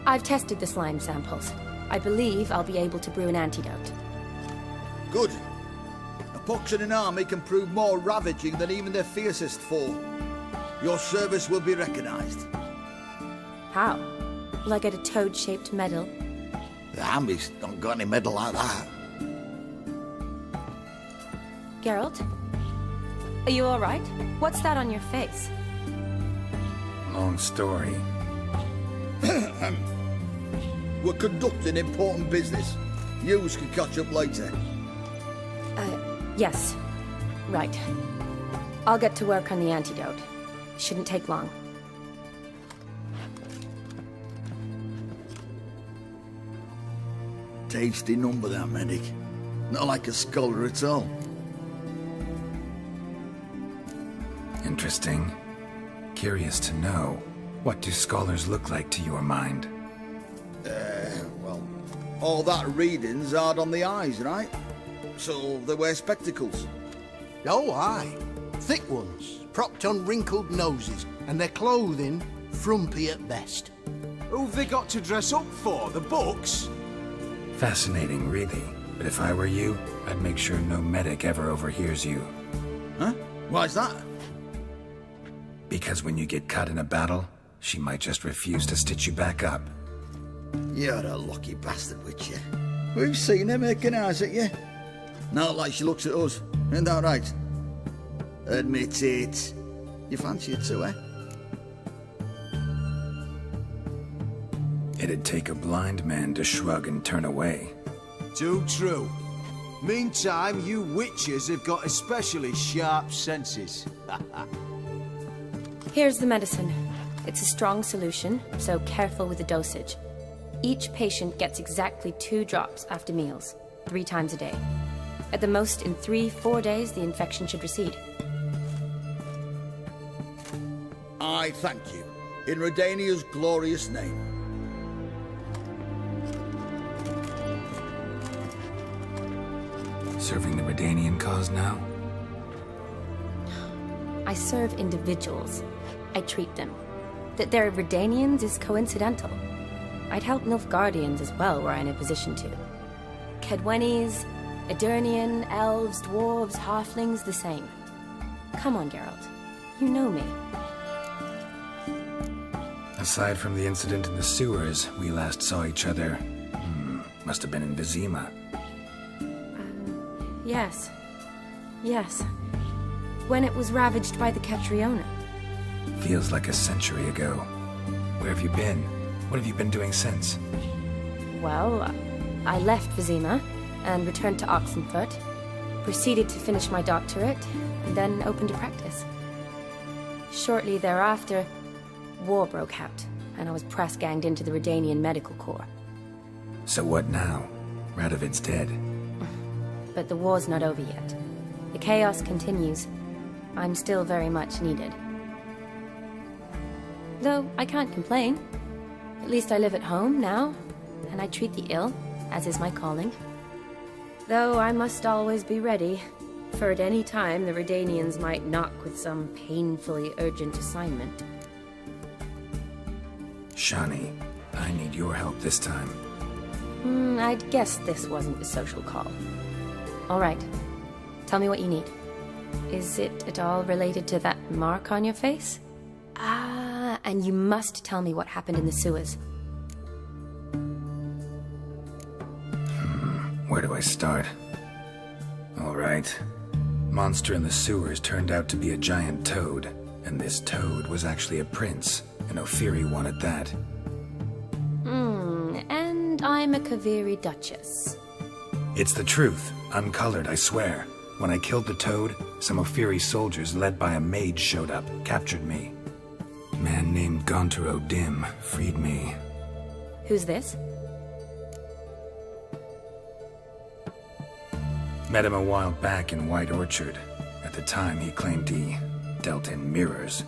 I've tested the slime samples. I believe I'll be able to brew an antidote. Good. A pox in an army can prove more ravaging than even their fiercest foe. Your service will be recognized. How? Will I get a toad-shaped medal? The army's not got any medal like that. Geralt? Are you alright? What's that on your face? Long story. We're conducting important business. Yous can catch up later. Yes. Right. I'll get to work on the antidote. Shouldn't take long. Tasty number, that medic. Not like a scholar at all. Interesting. Curious to know, what do scholars look like to your mind? Well, all that reading's hard on the eyes, right? So they wear spectacles. Oh, aye. Thick ones, propped on wrinkled noses, and their clothing frumpy at best. Who've they got to dress up for? The books? Fascinating, really. But if I were you, I'd make sure no medic ever overhears you. Huh? Why's that? Because when you get caught in a battle, she might just refuse to stitch you back up. You're a lucky bastard, Witcher. We've seen her making eyes at you. Not like she looks at us. Ain't that right? Admit it. You fancy her too, eh? It'd take a blind man to shrug and turn away. Too true. Meantime, you witches have got especially sharp senses. Here's the medicine. It's a strong solution, so careful with the dosage. Each patient gets exactly 2 drops after meals, 3 times a day. At the most, in 3-4 days, the infection should recede. I thank you. In Redania's glorious name. Serving the Redanian cause now? I serve individuals. I treat them. That they're Redanians is coincidental. I'd help Nilfgaardians as well, were I in a position to. Kedwenis, Edirnian, elves, dwarves, halflings, the same. Come on, Geralt. You know me. Aside from the incident in the sewers, we last saw each other... must have been in Vizima. Yes. Yes. When it was ravaged by the Catriona. Feels like a century ago. Where have you been? What have you been doing since? Well, I left Vizima and returned to Oxenfurt, proceeded to finish my doctorate, and then opened a practice. Shortly thereafter, war broke out, and I was press-ganged into the Redanian Medical Corps. So what now? Radovid's dead. But the war's not over yet. The chaos continues. I'm still very much needed. Though I can't complain. At least I live at home now, and I treat the ill, as is my calling. Though I must always be ready, for at any time the Redanians might knock with some painfully urgent assignment. Shani, I need your help this time. I'd guess this wasn't a social call. All right. Tell me what you need. Is it at all related to that mark on your face? Ah, and you must tell me what happened in the sewers. Where do I start? All right. Monster in the sewers turned out to be a giant toad, and this toad was actually a prince, an Ophiri one at that. And I'm a Kaviri Duchess. It's the truth, uncolored, I swear. When I killed the toad, some Ophiri soldiers led by a mage showed up, captured me. A man named Gontaro Dim freed me. Who's this? Met him a while back in White Orchard. At the time, he claimed he dealt in mirrors.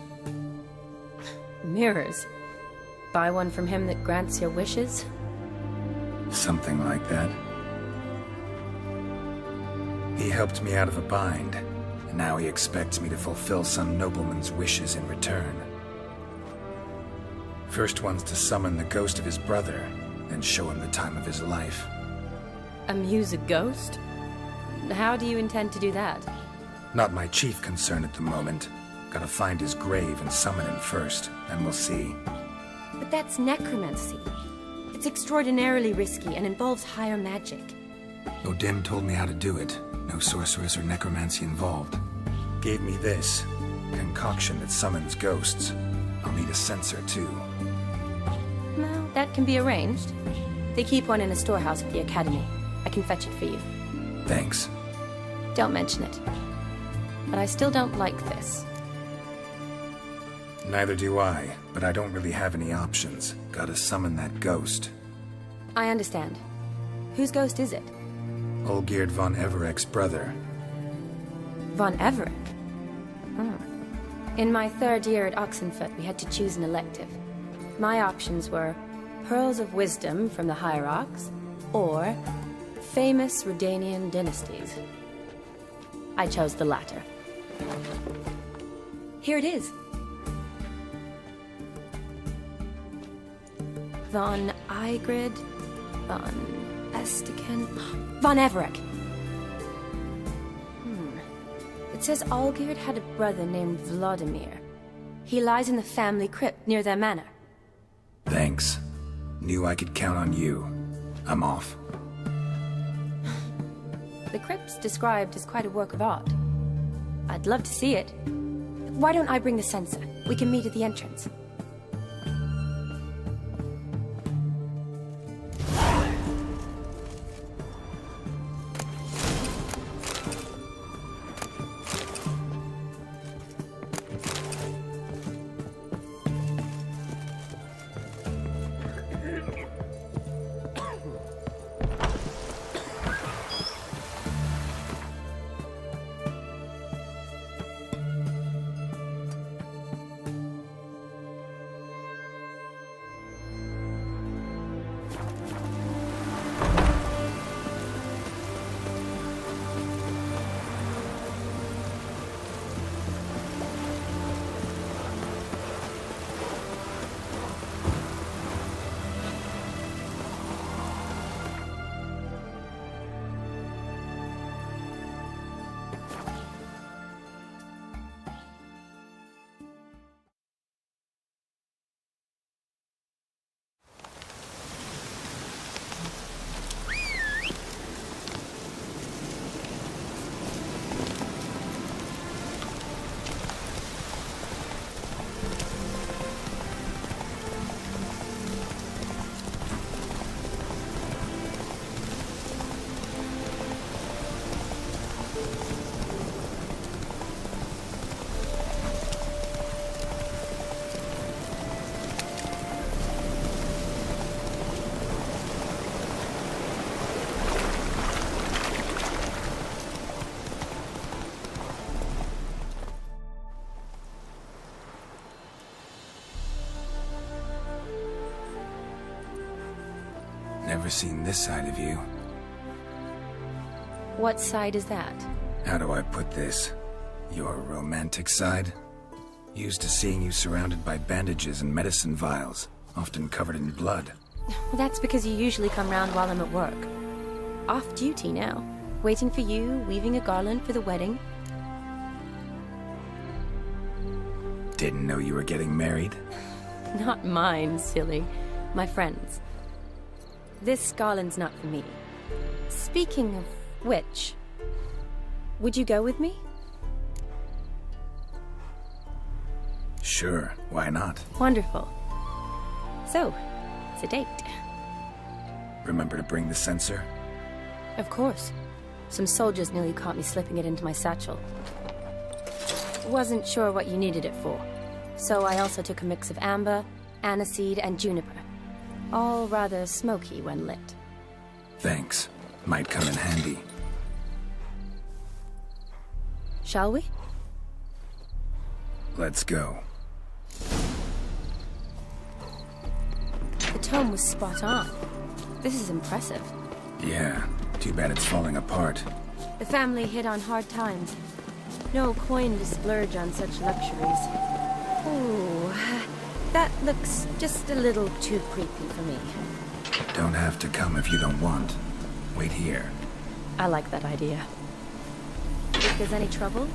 Mirrors. Buy one from him that grants your wishes? Something like that. He helped me out of a bind, and now he expects me to fulfill some nobleman's wishes in return. First one's to summon the ghost of his brother, then show him the time of his life. Amuse a ghost? How do you intend to do that? Not my chief concern at the moment. Gotta find his grave and summon him first, and we'll see. But that's necromancy. It's extraordinarily risky and involves higher magic. O'Dim told me how to do it. No sorceress or necromancy involved. Gave me this concoction that summons ghosts. I'll need a censer too. Well, that can be arranged. They keep one in a storehouse at the academy. I can fetch it for you. Thanks. Don't mention it. But I still don't like this. Neither do I, but I don't really have any options. Gotta summon that ghost. I understand. Whose ghost is it? Olgierd von Everek's brother. Von Everek? In my third year at Oxenfoot, we had to choose an elective. My options were Pearls of Wisdom from the Hierarchs, or famous Redanian dynasties. I chose the latter. Here it is. Von Igrid, von Estiken, von Everek. It says Olgierd had a brother named Vladimir. He lies in the family crypt near their manor. Thanks. Knew I could count on you. I'm off. The crypt's described as quite a work of art. I'd love to see it. Why don't I bring the censer? We can meet at the entrance. Never seen this side of you. What side is that? How do I put this? Your romantic side? Used to seeing you surrounded by bandages and medicine vials, often covered in blood. Well, that's because you usually come round while I'm at work. Off duty now. Waiting for you, weaving a garland for the wedding. Didn't know you were getting married? Not mine, silly. My friends. This garland's not for me. Speaking of which, would you go with me? Sure, why not? Wonderful. So, it's a date. Remember to bring the censer? Of course. Some soldiers nearly caught me slipping it into my satchel. Wasn't sure what you needed it for, so I also took a mix of amber, aniseed, and juniper. All rather smoky when lit. Thanks. Might come in handy. Shall we? Let's go. The tome was spot on. This is impressive. Yeah, too bad it's falling apart. The family hit on hard times. No coin to splurge on such luxuries. Ooh, That looks just a little too creepy for me. Don't have to come if you don't want. Wait here. I like that idea. If there's any trouble,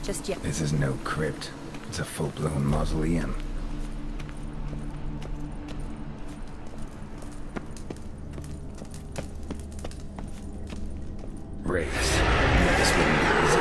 just yet. This is no crypt. It's a full-blown mausoleum. Race. This wouldn't be easy.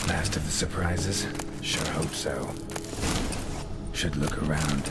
Last of the surprises? Sure hope so. Should look around.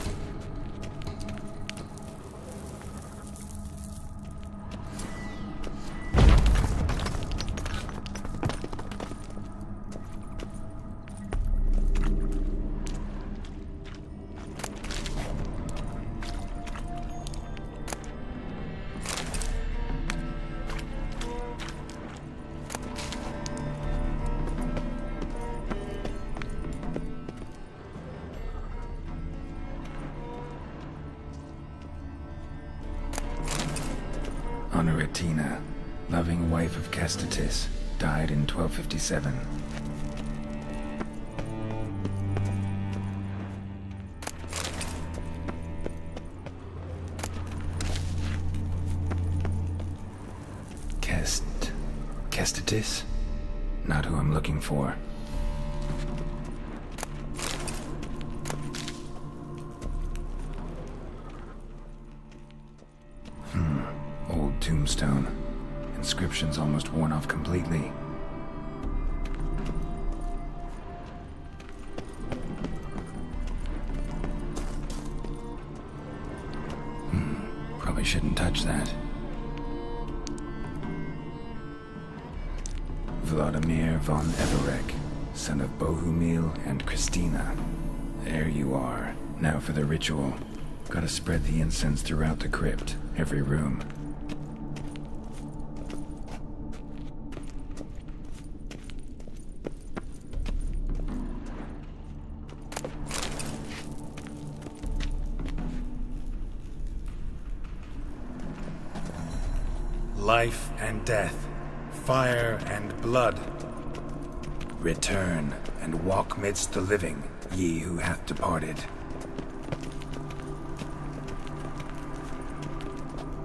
Honoratina, loving wife of Kestatis, died in 1257. Kestatis? Not who I'm looking for. Old tombstone. Inscription's almost worn off completely. Probably shouldn't touch that. Vladimir von Everek, son of Bohumil and Christina. There you are. Now for the ritual. Gotta spread the incense throughout the crypt, every room. Life and death, fire and blood. Return and walk midst the living, ye who hath departed.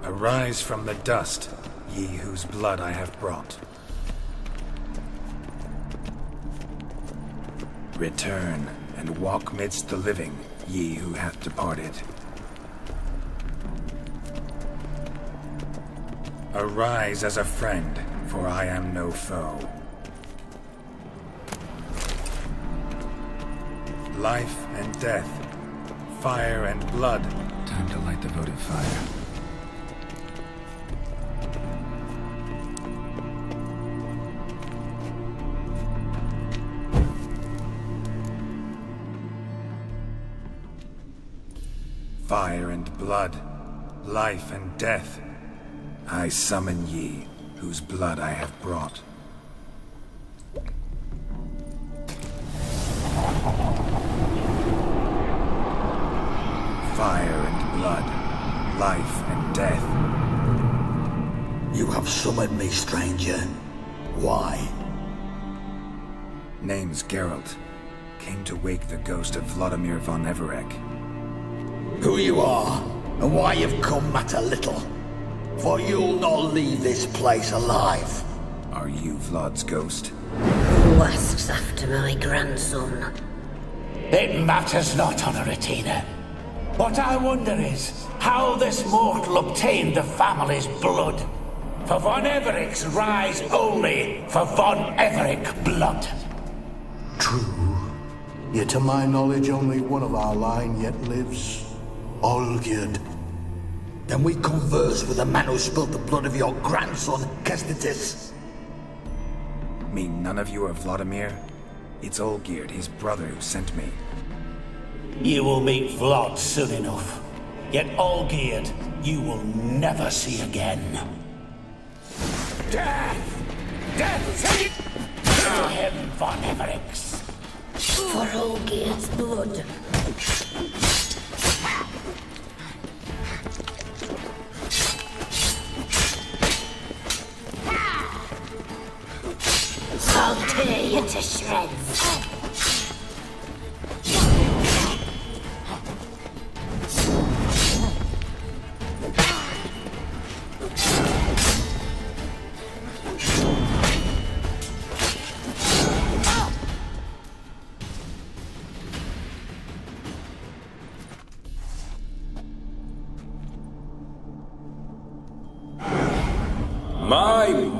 Arise from the dust, ye whose blood I have brought. Return and walk midst the living, ye who hath departed. Arise as a friend, for I am no foe. Life and death, fire and blood. Time to light the votive fire. Fire and blood, life and death. I summon ye, whose blood I have brought. Fire and blood, life and death. You have summoned me, stranger. Why? Name's Geralt. Came to wake the ghost of Vladimir von Everek. Who you are, and why you've come matter little. For you'll not leave this place alive. Are you Vlad's ghost? Who asks after my grandson? It matters not, Honoratina. What I wonder is how this mortal obtained the family's blood. For von Evericks rise only for von Everich blood. True. Yet to my knowledge, only one of our line yet lives. Olgierd. Then we converse with the man who spilled the blood of your grandson, Kestitis. Mean none of you are Vladimir? It's Olgierd, his brother, who sent me. You will meet Vlad soon enough. Yet Olgierd, you will never see again. Death! Death! Kill him, von Evericks! For Olgierd's blood. I'll tear you to shreds.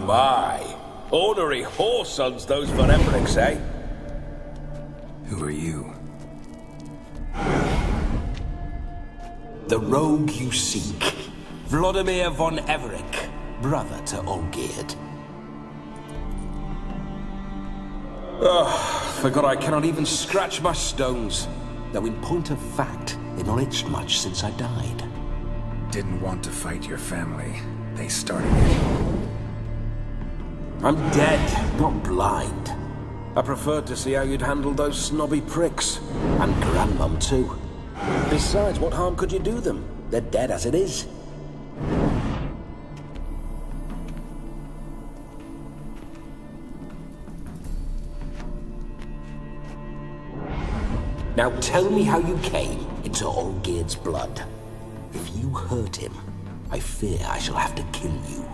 My. Ornery whoresons, those von Evericks, eh? Who are you? The rogue you seek. Vladimir von Everich, brother to Olgierd. Forgot I cannot even scratch my stones. Though in point of fact, they've not itched much since I died. Didn't want to fight your family. They started it. I'm dead, not blind. I preferred to see how you'd handle those snobby pricks. And Grandmum, too. Besides, what harm could you do them? They're dead as it is. Now tell me how you came into Olgierd's blood. If you hurt him, I fear I shall have to kill you.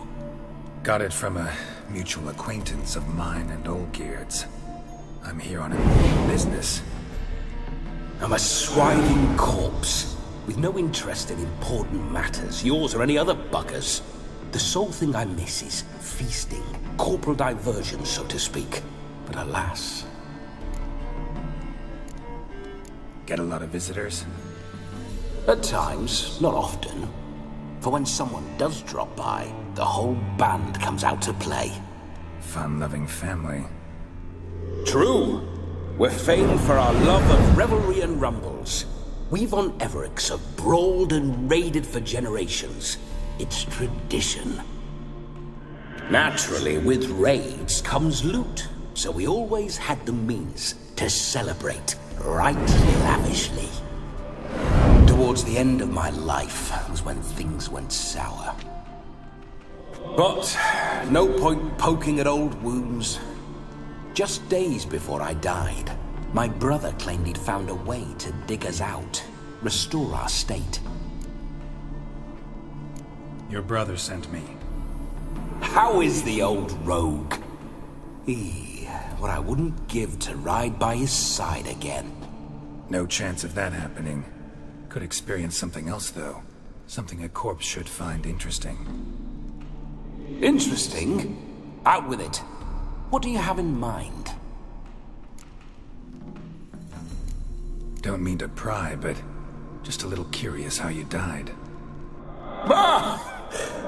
Got it from a mutual acquaintance of mine and Olgierd's. I'm here on a business. I'm a swiving corpse, with no interest in important matters, yours or any other buggers. The sole thing I miss is feasting, corporal diversion, so to speak. But alas... Get a lot of visitors? At times, not often. For when someone does drop by, the whole band comes out to play. Fun-loving family. True. We're famed for our love of revelry and rumbles. We von Evericks have brawled and raided for generations. It's tradition. Naturally, with raids comes loot, so we always had the means to celebrate right lavishly. Towards the end of my life was when things went sour. But no point poking at old wounds. Just days before I died, my brother claimed he'd found a way to dig us out, restore our state. Your brother sent me. How is the old rogue? What I wouldn't give to ride by his side again. No chance of that happening. Could experience something else, though. Something a corpse should find interesting. Interesting? Out with it. What do you have in mind? Don't mean to pry, but just a little curious how you died.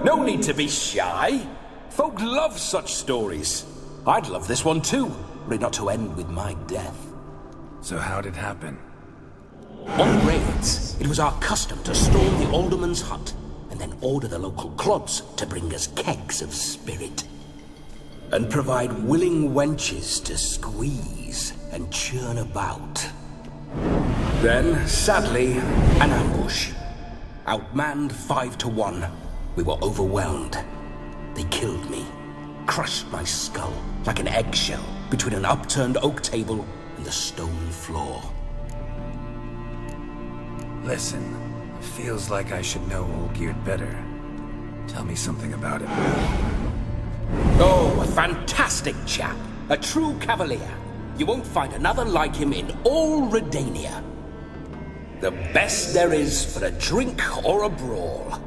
No need to be shy. Folk love such stories. I'd love this one too, were it not to end with my death. So how'd it happen? On raids, it was our custom to storm the alderman's hut, and then order the local clods to bring us kegs of spirit. And provide willing wenches to squeeze and churn about. Then, sadly, an ambush. Outmanned 5-1, we were overwhelmed. They killed me, crushed my skull like an eggshell between an upturned oak table and the stone floor. Listen, feels like I should know Olgierd better. Tell me something about him. Oh, a fantastic chap. A true cavalier. You won't find another like him in all Redania. The best there is for a drink or a brawl.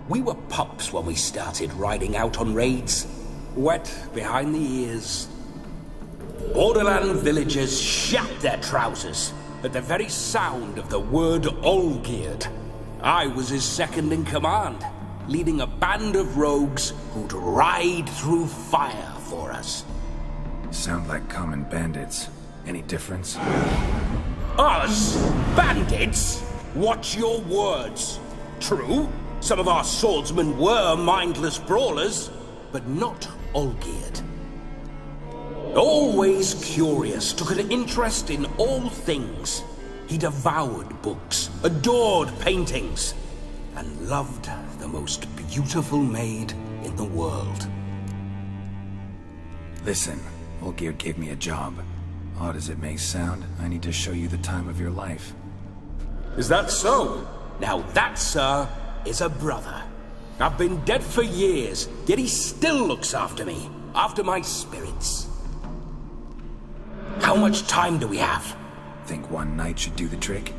We were pups when we started riding out on raids. Wet behind the ears. Borderland villagers shat their trousers at the very sound of the word Olgierd. I was his second in command, leading a band of rogues who'd ride through fire for us. Sound like common bandits. Any difference? Us? Bandits? Watch your words. True, some of our swordsmen were mindless brawlers, but not Olgierd. Always curious, took an interest in all things. He devoured books, adored paintings, and loved the most beautiful maid in the world. Listen, Olgierd gave me a job. Odd as it may sound, I need to show you the time of your life. Is that so? Now that, sir, is a brother. I've been dead for years, yet he still looks after me, after my spirits. How much time do we have? Think one night should do the trick?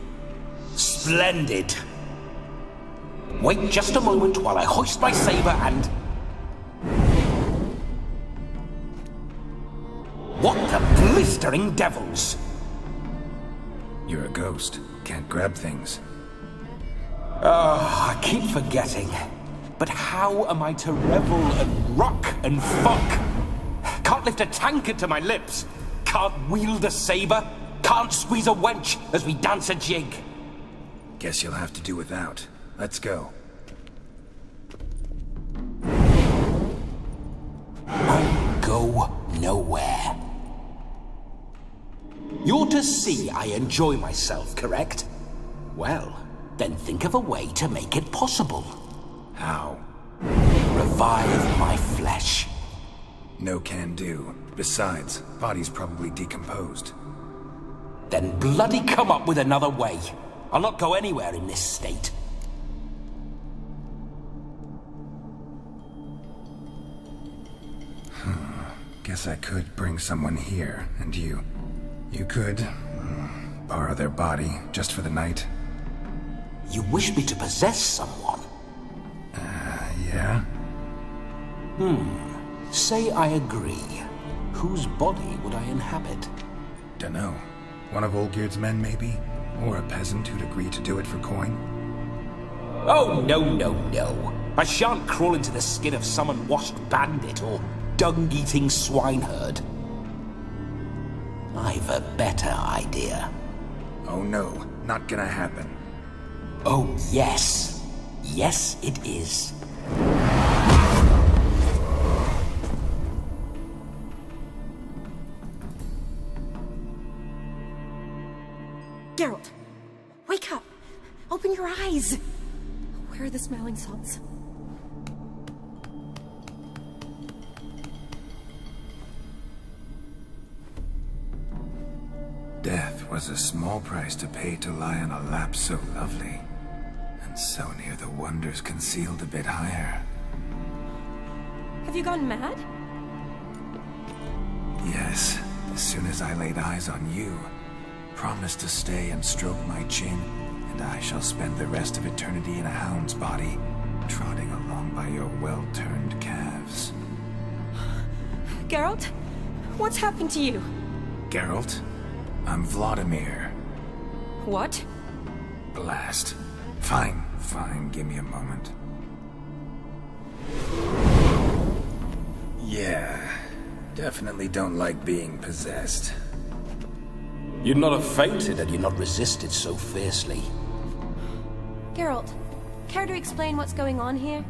Splendid. Wait just a moment while I hoist my saber and... What the blistering devils? You're a ghost. Can't grab things. I keep forgetting. But how am I to revel and rock and fuck? Can't lift a tankard to my lips. Can't wield a saber. Can't squeeze a wench as we dance a jig. Guess you'll have to do without. Let's go. I'll go nowhere. You're to see I enjoy myself, correct? Well, then think of a way to make it possible. How? Revive my flesh. No can do. Besides, body's probably decomposed. Then bloody come up with another way. I'll not go anywhere in this state. Guess I could bring someone here, and you could borrow their body just for the night. You wish me to possess someone? Yeah? Say I agree. Whose body would I inhabit? Dunno. One of Olgierd's men, maybe? Or a peasant who'd agree to do it for coin? Oh, no. I shan't crawl into the skin of some unwashed bandit or dung-eating swineherd. I've a better idea. Oh no, not gonna happen. Oh, yes. Yes, it is. Geralt, wake up! Open your eyes! Where are the smelling salts? Death was a small price to pay to lie on a lap so lovely, and so near the wonders concealed a bit higher. Have you gone mad? Yes, as soon as I laid eyes on you, promise to stay and stroke my chin, and I shall spend the rest of eternity in a hound's body, trotting along by your well-turned calves. Geralt? What's happened to you? Geralt, I'm Vladimir. What? Blast. Fine, give me a moment. Yeah, definitely don't like being possessed. You'd not have fainted had you not resisted so fiercely. Geralt, care to explain what's going on here?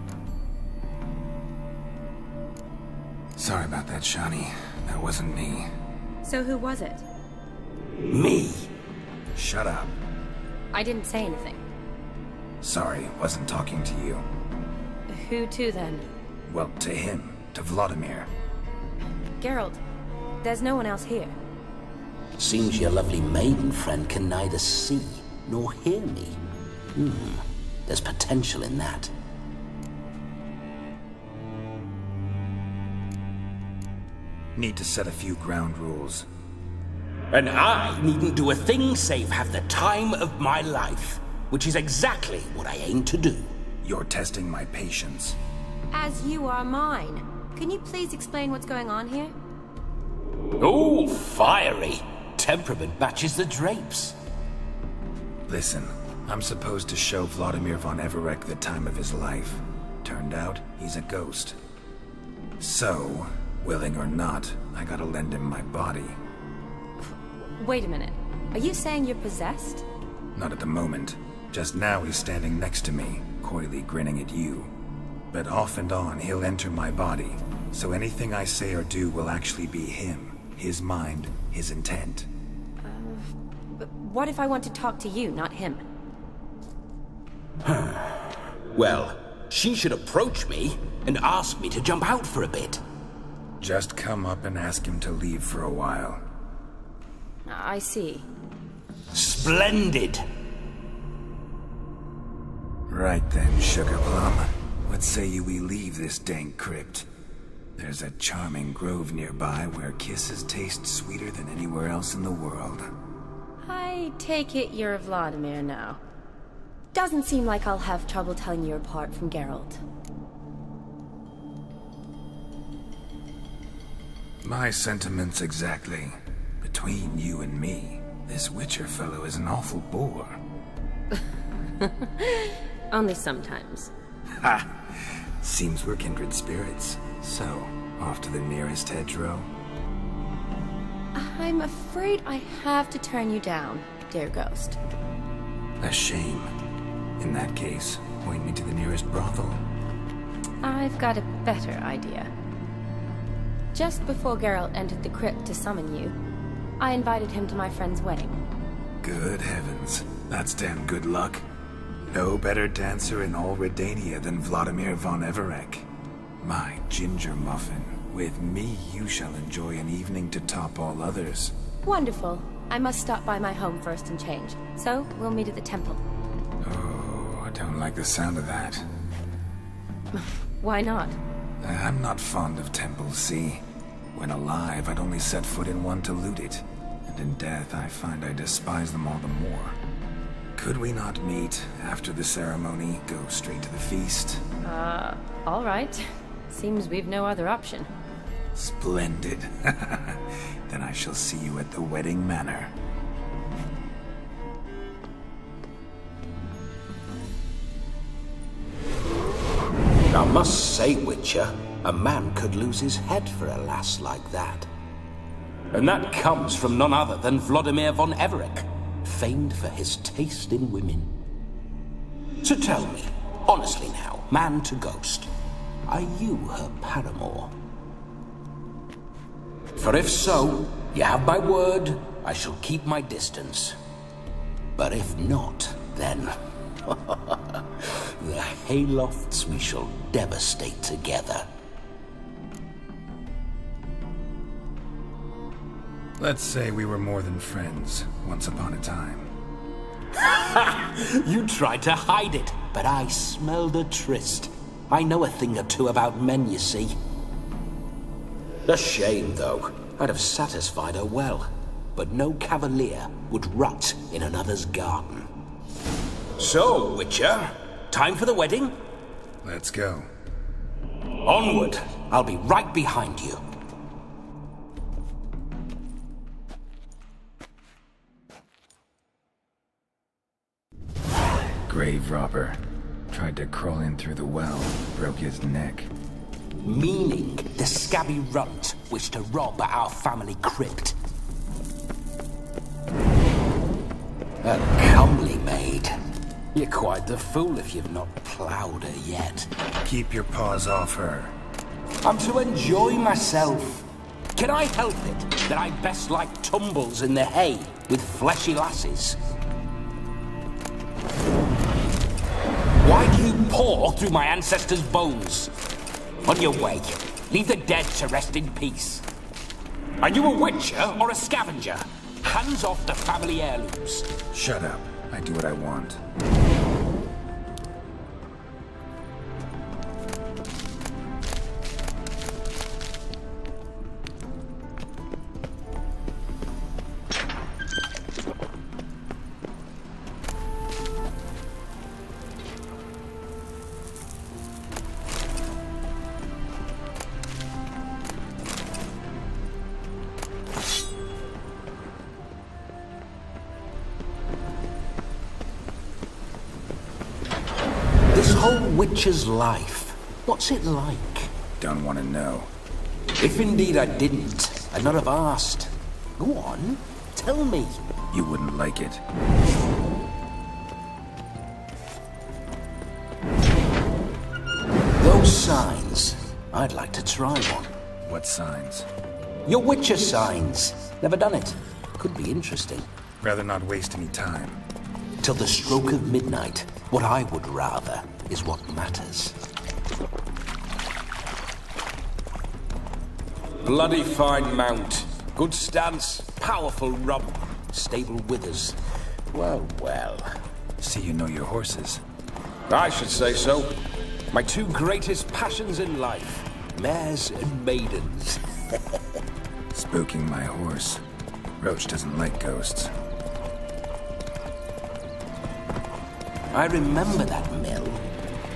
Sorry about that, Shani. That wasn't me. So who was it? Me? Shut up. I didn't say anything. Sorry, wasn't talking to you. Who to then? Well, to him. To Vladimir. Geralt, there's no one else here. Seems your lovely maiden friend can neither see nor hear me. There's potential in that. Need to set a few ground rules. And I needn't do a thing save have the time of my life, which is exactly what I aim to do. You're testing my patience. As you are mine. Can you please explain what's going on here? Oh, fiery. Temperament matches the drapes. Listen, I'm supposed to show Vladimir von Everec the time of his life. Turned out, he's a ghost. So, willing or not, I gotta lend him my body. Wait a minute. Are you saying you're possessed? Not at the moment. Just now he's standing next to me, coyly grinning at you. But off and on, he'll enter my body. So anything I say or do will actually be him. His mind, his intent. But what if I want to talk to you, not him? Well, she should approach me and ask me to jump out for a bit. Just come up and ask him to leave for a while. I see. Splendid! Right then, Sugar Plum. What say you we leave this dank crypt? There's a charming grove nearby where kisses taste sweeter than anywhere else in the world. I take it you're Vladimir now. Doesn't seem like I'll have trouble telling you apart from Geralt. My sentiments exactly. Between you and me, this Witcher fellow is an awful bore. Only sometimes. Ha! Seems we're kindred spirits. So, off to the nearest hedgerow? I'm afraid I have to turn you down, dear ghost. A shame. In that case, point me to the nearest brothel. I've got a better idea. Just before Geralt entered the crypt to summon you, I invited him to my friend's wedding. Good heavens. That's damn good luck. No better dancer in all Redania than Vladimir von Everec. My ginger muffin. With me, you shall enjoy an evening to top all others. Wonderful. I must stop by my home first and change. So, we'll meet at the temple. Oh, I don't like the sound of that. Why not? I'm not fond of temples, see? When alive, I'd only set foot in one to loot it. And in death, I find I despise them all the more. Could we not meet after the ceremony, go straight to the feast? All right. Seems we've no other option. Splendid. Then I shall see you at the wedding manor. I must say, Witcher, a man could lose his head for a lass like that. And that comes from none other than Vladimir von Everec, famed for his taste in women. So tell me, honestly now, man to ghost, are you her paramour? For if so, you have my word, I shall keep my distance. But if not, then the haylofts we shall devastate together. Let's say we were more than friends, once upon a time. You tried to hide it, but I smelled a tryst. I know a thing or two about men, you see. A shame, though. I'd have satisfied her well. But no cavalier would rot in another's garden. So, Witcher, time for the wedding? Let's go. Onward. I'll be right behind you. Grave robber. Tried to crawl in through the well, broke his neck. Meaning the scabby runt wished to rob at our family crypt. A comely maid. You're quite the fool if you've not ploughed her yet. Keep your paws off her. I'm to enjoy myself. Can I help it that I best like tumbles in the hay with fleshy lasses? Why do you paw through my ancestors' bones? On your way, leave the dead to rest in peace. Are you a witcher or a scavenger? Hands off the family heirlooms. Shut up. I do what I want. This whole witcher's life, what's it like? Don't want to know. If indeed I didn't, I'd not have asked. Go on, tell me. You wouldn't like it. Those signs, I'd like to try one. What signs? Your witcher signs. Never done it. Could be interesting. Rather not waste any time. Till the stroke of midnight, what I would rather is what matters. Bloody fine mount. Good stance, powerful rump, stable withers. Well, well. See you know your horses. I should say so. My two greatest passions in life, mares and maidens. Spooking my horse. Roach doesn't like ghosts. I remember that mill.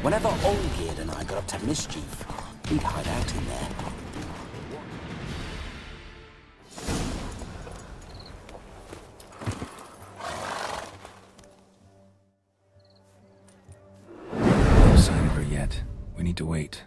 Whenever Olgierd and I got up to mischief, we'd hide out in there. No sign of her yet. We need to wait.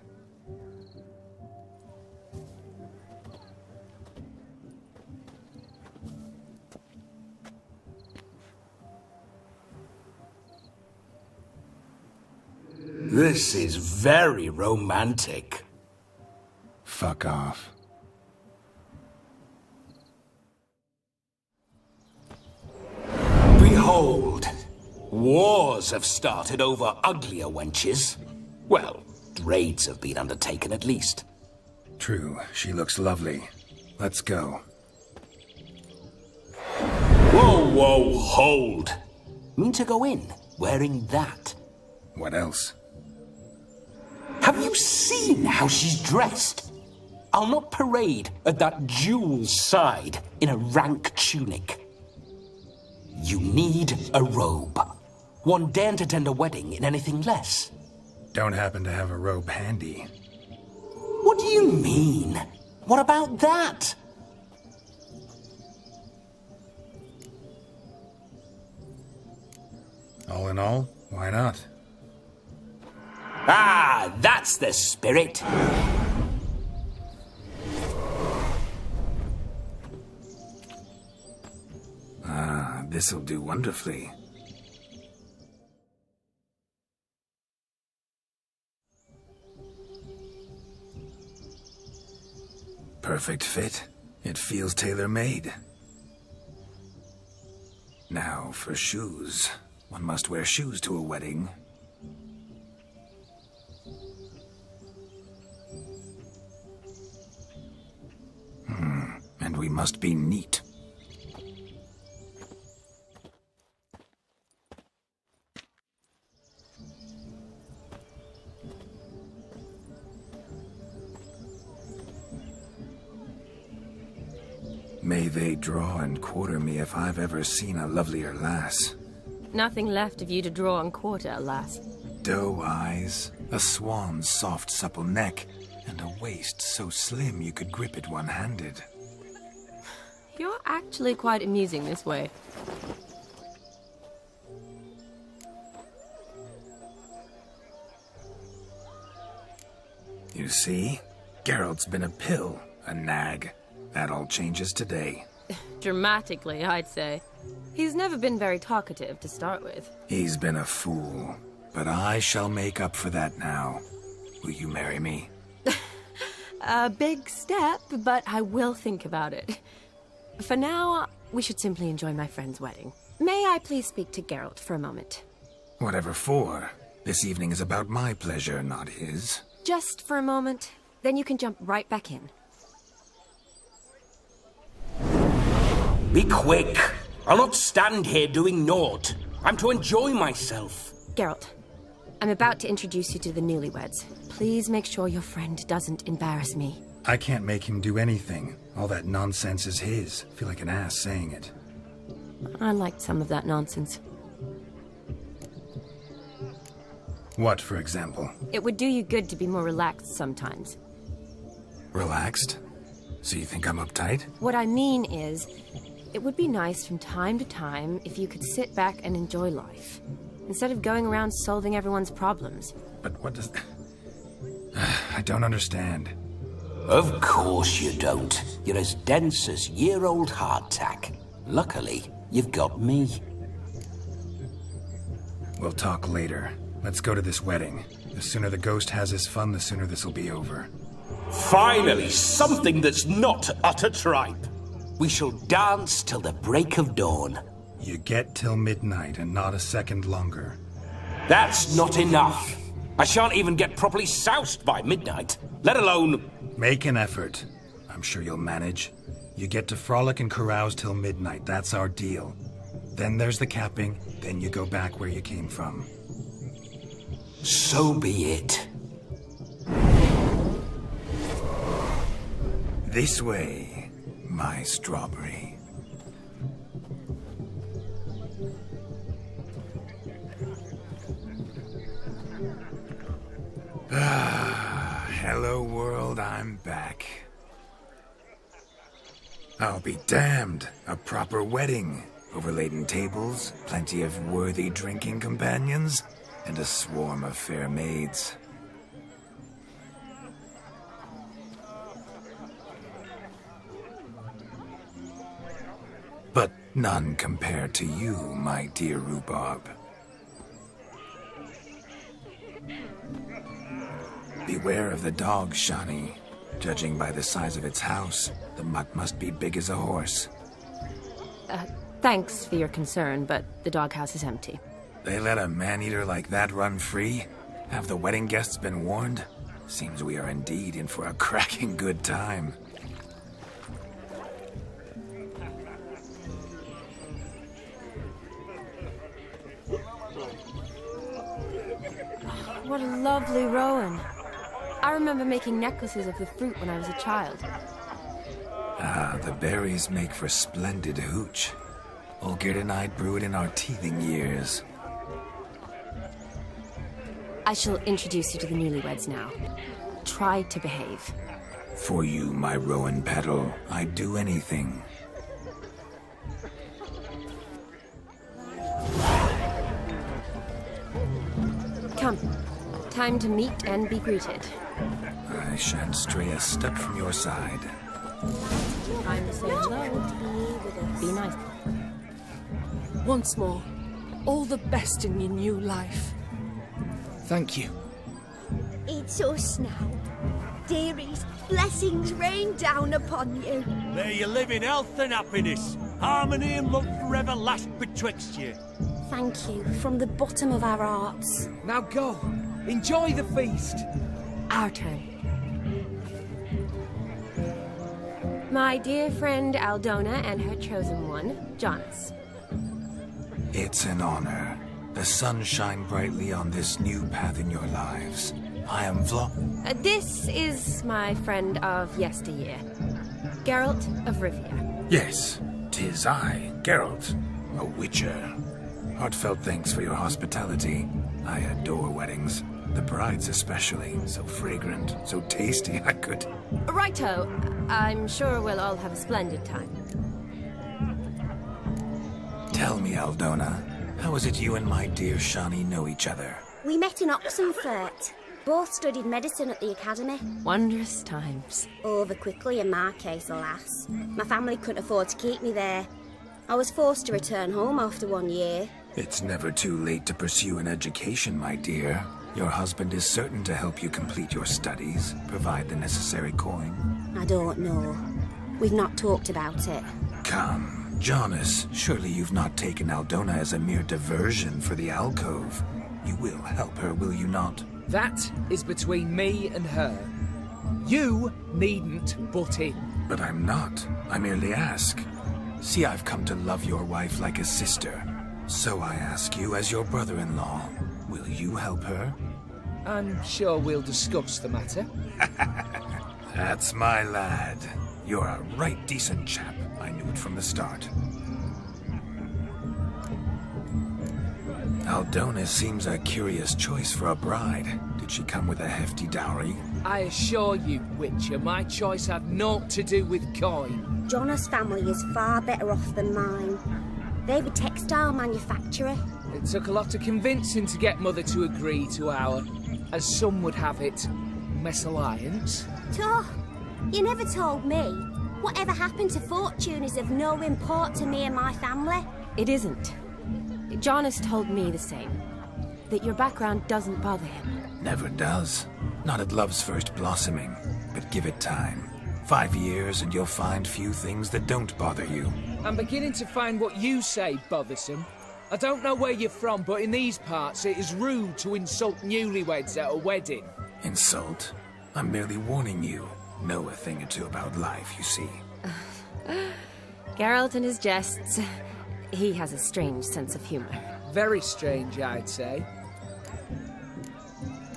This is very romantic. Fuck off. Behold, wars have started over uglier wenches. Well, raids have been undertaken at least. True, she looks lovely. Let's go. Whoa, whoa, hold. Mean to go in, wearing that? What else? Have you seen how she's dressed? I'll not parade at that jewel's side in a rank tunic. You need a robe. One daren't attend a wedding in anything less. Don't happen to have a robe handy. What do you mean? What about that? All in all, why not? Ah, that's the spirit. Ah, this'll do wonderfully. Perfect fit. It feels tailor-made. Now for shoes. One must wear shoes to a wedding. And we must be neat. May they draw and quarter me if I've ever seen a lovelier lass. Nothing left of you to draw and quarter, alas. Doe eyes, a swan's soft supple neck, and a waist so slim you could grip it one-handed. You're actually quite amusing this way. You see? Geralt's been a pill, a nag. That all changes today. Dramatically, I'd say. He's never been very talkative to start with. He's been a fool, but I shall make up for that now. Will you marry me? A big step, but I will think about it. For now, we should simply enjoy my friend's wedding. May I please speak to Geralt for a moment? Whatever for. This evening is about my pleasure, not his. Just for a moment, then you can jump right back in. Be quick. I'll not stand here doing naught. I'm to enjoy myself. Geralt, I'm about to introduce you to the newlyweds. Please make sure your friend doesn't embarrass me. I can't make him do anything. All that nonsense is his. I feel like an ass saying it. I liked some of that nonsense. What, for example? It would do you good to be more relaxed sometimes. Relaxed? So you think I'm uptight? What I mean is, it would be nice from time to time if you could sit back and enjoy life. instead of going around solving everyone's problems. But what does... I don't understand. Of course you don't. You're as dense as year-old hardtack. Luckily, you've got me. We'll talk later. Let's go to this wedding. The sooner the ghost has his fun, the sooner this'll be over. Finally, something that's not utter tripe. We shall dance till the break of dawn. You get till midnight and not a second longer. That's not enough. I shan't even get properly soused by midnight, let alone... Make an effort. I'm sure you'll manage. You get to frolic and carouse till midnight. That's our deal. Then there's the capping, then you go back where you came from. So be it. This way, my strawberry. Hello world, I'm back. I'll be damned. A proper wedding. Overladen tables, plenty of worthy drinking companions, and a swarm of fair maids. But none compared to you, my dear rhubarb. Beware of the dog, Shani. Judging by the size of its house, the mutt must be big as a horse. Thanks for your concern, but the doghouse is empty. They let a man-eater like that run free? Have the wedding guests been warned? Seems we are indeed in for a cracking good time. What a lovely rowan. I remember making necklaces of the fruit when I was a child. Ah, the berries make for splendid hooch. Olgerd and I brew it in our teething years. I shall introduce you to the newlyweds now. Try to behave. For you, my rowan petal, I'd do anything. Come. Time to meet and be greeted. I shan't stray a step from your side. Time to say hello. Be nice. Once more, all the best in your new life. Thank you. It's us now. Dearies, blessings rain down upon you. May you live in health and happiness. Harmony and love forever last betwixt you. Thank you from the bottom of our hearts. Now go. Enjoy the feast. Our turn. My dear friend Aldona and her chosen one, Jonas. It's an honor. The sun shine brightly on this new path in your lives. I am This is my friend of yesteryear, Geralt of Rivia. Yes, 'tis I, Geralt, a witcher. Heartfelt thanks for your hospitality. I adore weddings. The brides especially. So fragrant, so tasty, I could... Righto. I'm sure we'll all have a splendid time. Tell me, Aldona, how is it you and my dear Shani know each other? We met in Oxenfurt. Both studied medicine at the academy. Wondrous times. Over quickly in my case, alas. My family couldn't afford to keep me there. I was forced to return home after 1 year. It's never too late to pursue an education, my dear. Your husband is certain to help you complete your studies, provide the necessary coin. I don't know. We've not talked about it. Come, Jonas, surely you've not taken Aldona as a mere diversion for the alcove. You will help her, will you not? That is between me and her. You needn't butt in. But I'm not. I merely ask. See, I've come to love your wife like a sister. So I ask you, as your brother-in-law, will you help her? I'm sure we'll discuss the matter. That's my lad. You're a right decent chap. I knew it from the start. Aldona seems a curious choice for a bride. Did she come with a hefty dowry? I assure you, Witcher, my choice had naught to do with coin. Jonas' family is far better off than mine. They're a textile manufacturer. It took a lot of convincing to get Mother to agree to our, as some would have it, mesalliance. Toh, you never told me. Whatever happened to fortune is of no import to me and my family. It isn't. Jonas told me the same. That your background doesn't bother him. Never does. Not at love's first blossoming. But give it time. 5 years and you'll find few things that don't bother you. I'm beginning to find what you say bothersome. I don't know where you're from, but in these parts it is rude to insult newlyweds at a wedding. Insult? I'm merely warning you. Know a thing or two about life, you see. Geralt and his jests. He has a strange sense of humor. Very strange, I'd say.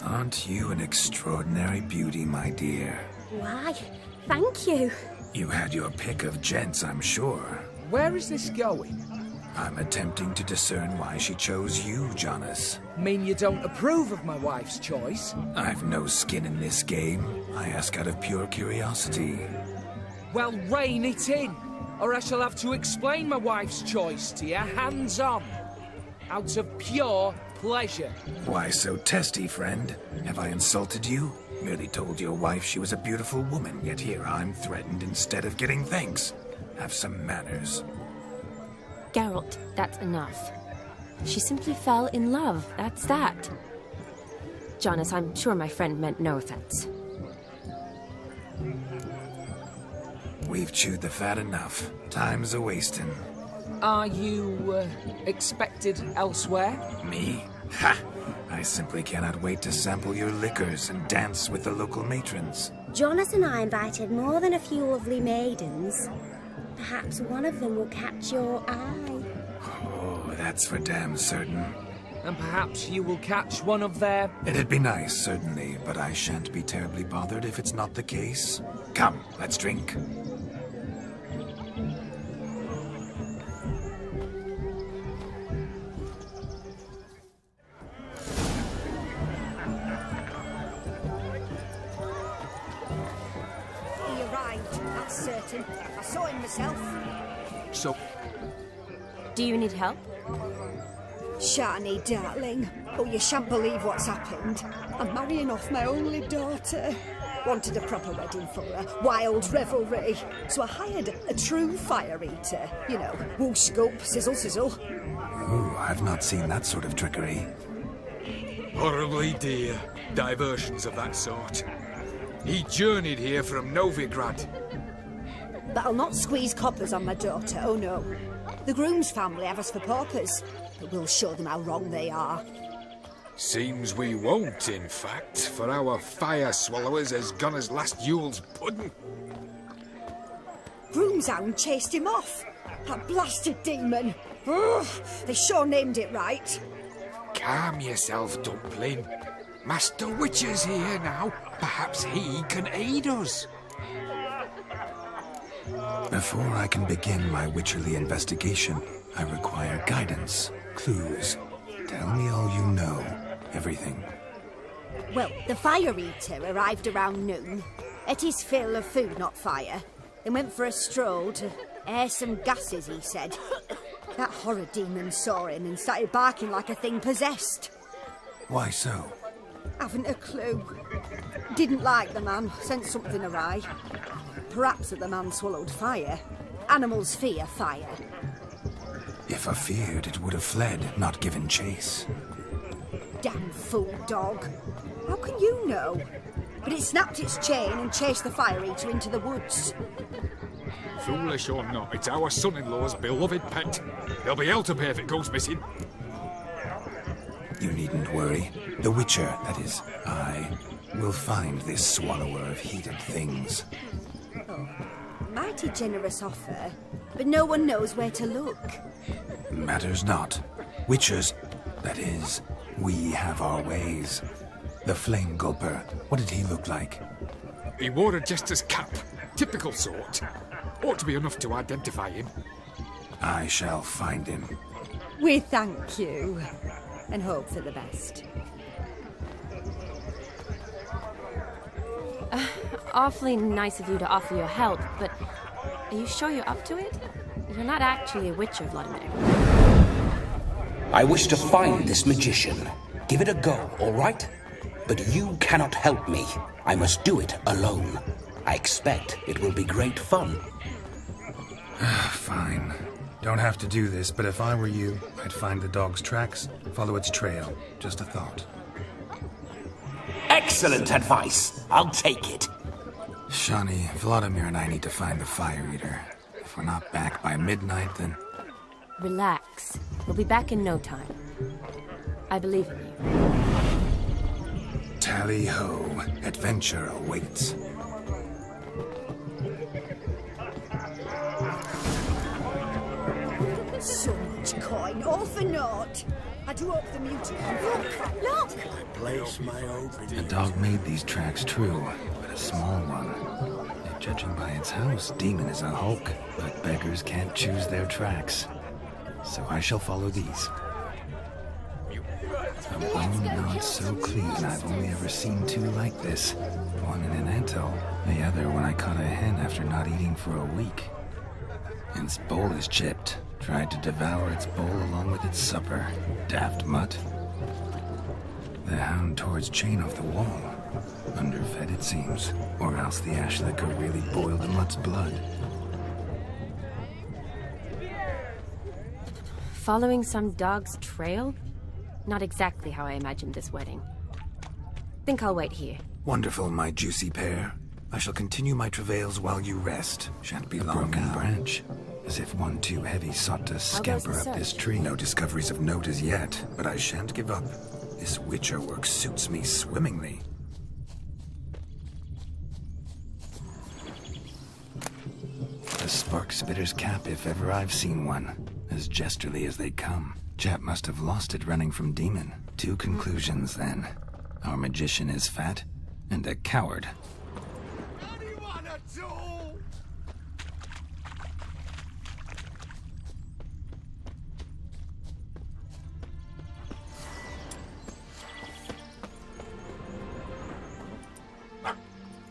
Aren't you an extraordinary beauty, my dear? Why, thank you. You had your pick of gents, I'm sure. Where is this going? I'm attempting to discern why she chose you, Jonas. Mean you don't approve of my wife's choice? I've no skin in this game. I ask out of pure curiosity. Well, rein it in, or I shall have to explain my wife's choice to you hands-on. Out of pure pleasure. Why so testy, friend? Have I insulted you? Merely told your wife she was a beautiful woman, yet here I'm threatened instead of getting thanks. Have some manners. Geralt, that's enough. She simply fell in love, that's that. Jonas, I'm sure my friend meant no offense. We've chewed the fat enough. Time's a-wasting. Are you, expected elsewhere? Me? Ha! I simply cannot wait to sample your liquors and dance with the local matrons. Jonas and I invited more than a few lovely maidens. Perhaps one of them will catch your eye. Oh, that's for damn certain. And perhaps you will catch one of their... It'd be nice, certainly, but I shan't be terribly bothered if it's not the case. Come, let's drink. He arrived, that's certain. I saw him myself. So... Do you need help? Shani, darling. Oh, you shan't believe what's happened. I'm marrying off my only daughter. Wanted a proper wedding for her, wild revelry. So I hired a true fire eater. You know, whoosh, scoop, sizzle, sizzle. Ooh, I've not seen that sort of trickery. Horribly dear diversions of that sort. He journeyed here from Novigrad. But I'll not squeeze coppers on my daughter, oh no. The groom's family have us for paupers, but we'll show them how wrong they are. Seems we won't, in fact, for our fire swallowers has gone as last Yule's pudding. Groom's hound chased him off. That blasted demon. Ugh, they sure named it right. Calm yourself, Dumpling. Master Witcher's here now. Perhaps he can aid us. Before I can begin my witcherly investigation, I require guidance, clues. Tell me all you know. Everything. Well, the fire eater arrived around noon. Ate his fill of food, not fire. Then went for a stroll to air some gases, he said. That horror demon saw him and started barking like a thing possessed. Why so? Haven't a clue. Didn't like the man, sent something awry. Perhaps that the man swallowed fire. Animals fear fire. If I feared, it would have fled, not given chase. Damn fool dog. How can you know? But it snapped its chain and chased the fire eater into the woods. Foolish or not, it's our son-in-law's beloved pet. There'll be hell to pay if it goes missing. You needn't worry. The Witcher, that is, I, will find this swallower of heated things. Oh, mighty generous offer, but no one knows where to look. Matters not. Witchers, that is, we have our ways. The Flame Gulper, what did he look like? He wore a jester's cap. Typical sort. Ought to be enough to identify him. I shall find him. We thank you, and hope for the best. Awfully nice of you to offer your help, but are you sure you're up to it? You're not actually a witcher, Vladimir. I wish to find this magician. Give it a go, all right? But you cannot help me. I must do it alone. I expect it will be great fun. Fine. Don't have to do this, but if I were you, I'd find the dog's tracks, follow its trail. Just a thought. Excellent advice. I'll take it. Shawnee, Vladimir and I need to find the fire eater. If we're not back by midnight, then... Relax. We'll be back in no time. I believe in you. Tally-ho. Adventure awaits. So much coin, all for naught. I do hope the mutant... Look! Place my hope in The dog made these tracks true, but a small one. And judging by its house, Demon is a hulk, but beggars can't choose their tracks. So I shall follow these. A bone not so clean, I've only ever seen two like this. One in an atoll, the other when I caught a hen after not eating for a week. Its bowl is chipped. Tried to devour its bowl along with its supper. Daft mutt. The hound tore its chain off the wall. Underfed, it seems. Or else the ash liquor really boiled the mutt's blood. Following some dog's trail? Not exactly how I imagined this wedding. Think I'll wait here. Wonderful, my juicy pair. I shall continue my travails while you rest. Shan't be long now. Branch. As if one too heavy sought to scamper up this tree. No discoveries of note as yet, but I shan't give up. This witcher work suits me swimmingly. The spark spitter's cap, if ever I've seen one. As jesterly as they come. Chap must have lost it running from Demon. Two conclusions, then. Our magician is fat, and a coward.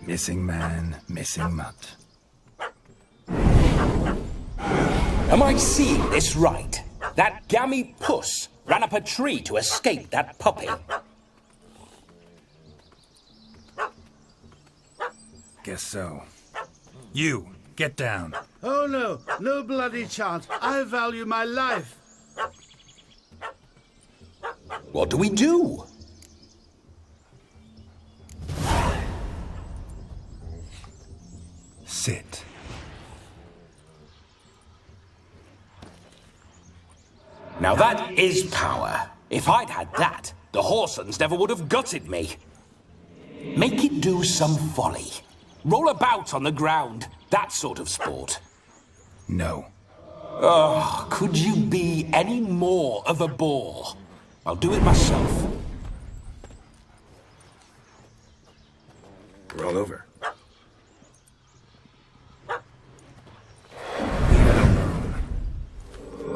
Missing man, missing mutt. Am I seeing this right? That gammy puss ran up a tree to escape that puppy. Guess so. You, get down. Oh no, no bloody chance. I value my life. What do we do? Sit. Now that is power. If I'd had that, the Horsons never would have gutted me. Make it do some folly. Roll about on the ground. That sort of sport. No. Oh, could you be any more of a bore? I'll do it myself. Roll over.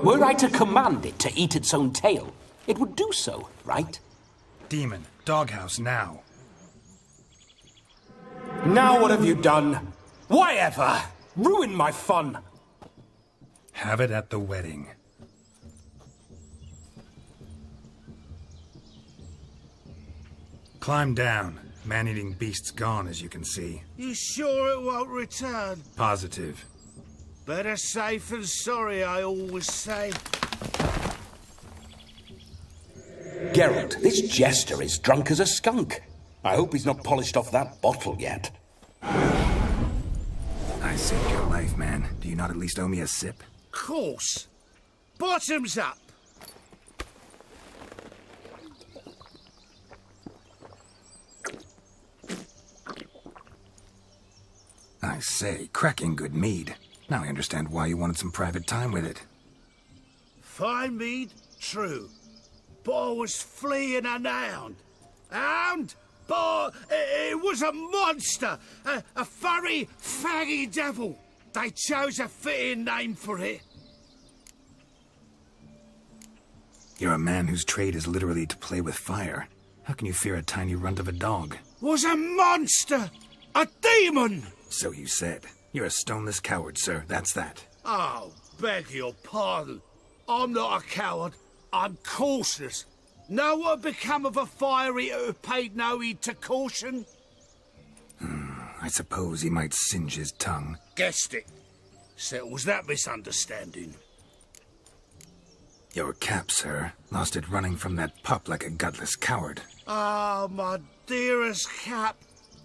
Were I to command it to eat its own tail, it would do so, right? Demon, doghouse now. Now what have you done? Why ever? Ruin my fun. Have it at the wedding. Climb down. Man-eating beast's gone, as you can see. You sure it won't return? Positive. Better safe than sorry, I always say. Geralt, this jester is drunk as a skunk. I hope he's not polished off that bottle yet. I saved your life, man. Do you not at least owe me a sip? Course. Bottoms up. I say, cracking good mead. Now I understand why you wanted some private time with it. Fine mead, true. But I was fleeing a hound. Hound? But it was a monster. A furry, faggy devil. They chose a fitting name for it. You're a man whose trade is literally to play with fire. How can you fear a tiny runt of a dog? Was a monster. A demon. So you said. You're a stoneless coward, sir. That's that. Oh, beg your pardon. I'm not a coward. I'm cautious. Know what would become of a fire eater who paid no heed to caution? I suppose he might singe his tongue. Guessed it. Settles that misunderstanding. Your cap, sir. Lost it running from that pup like a gutless coward. Ah, my dearest cap.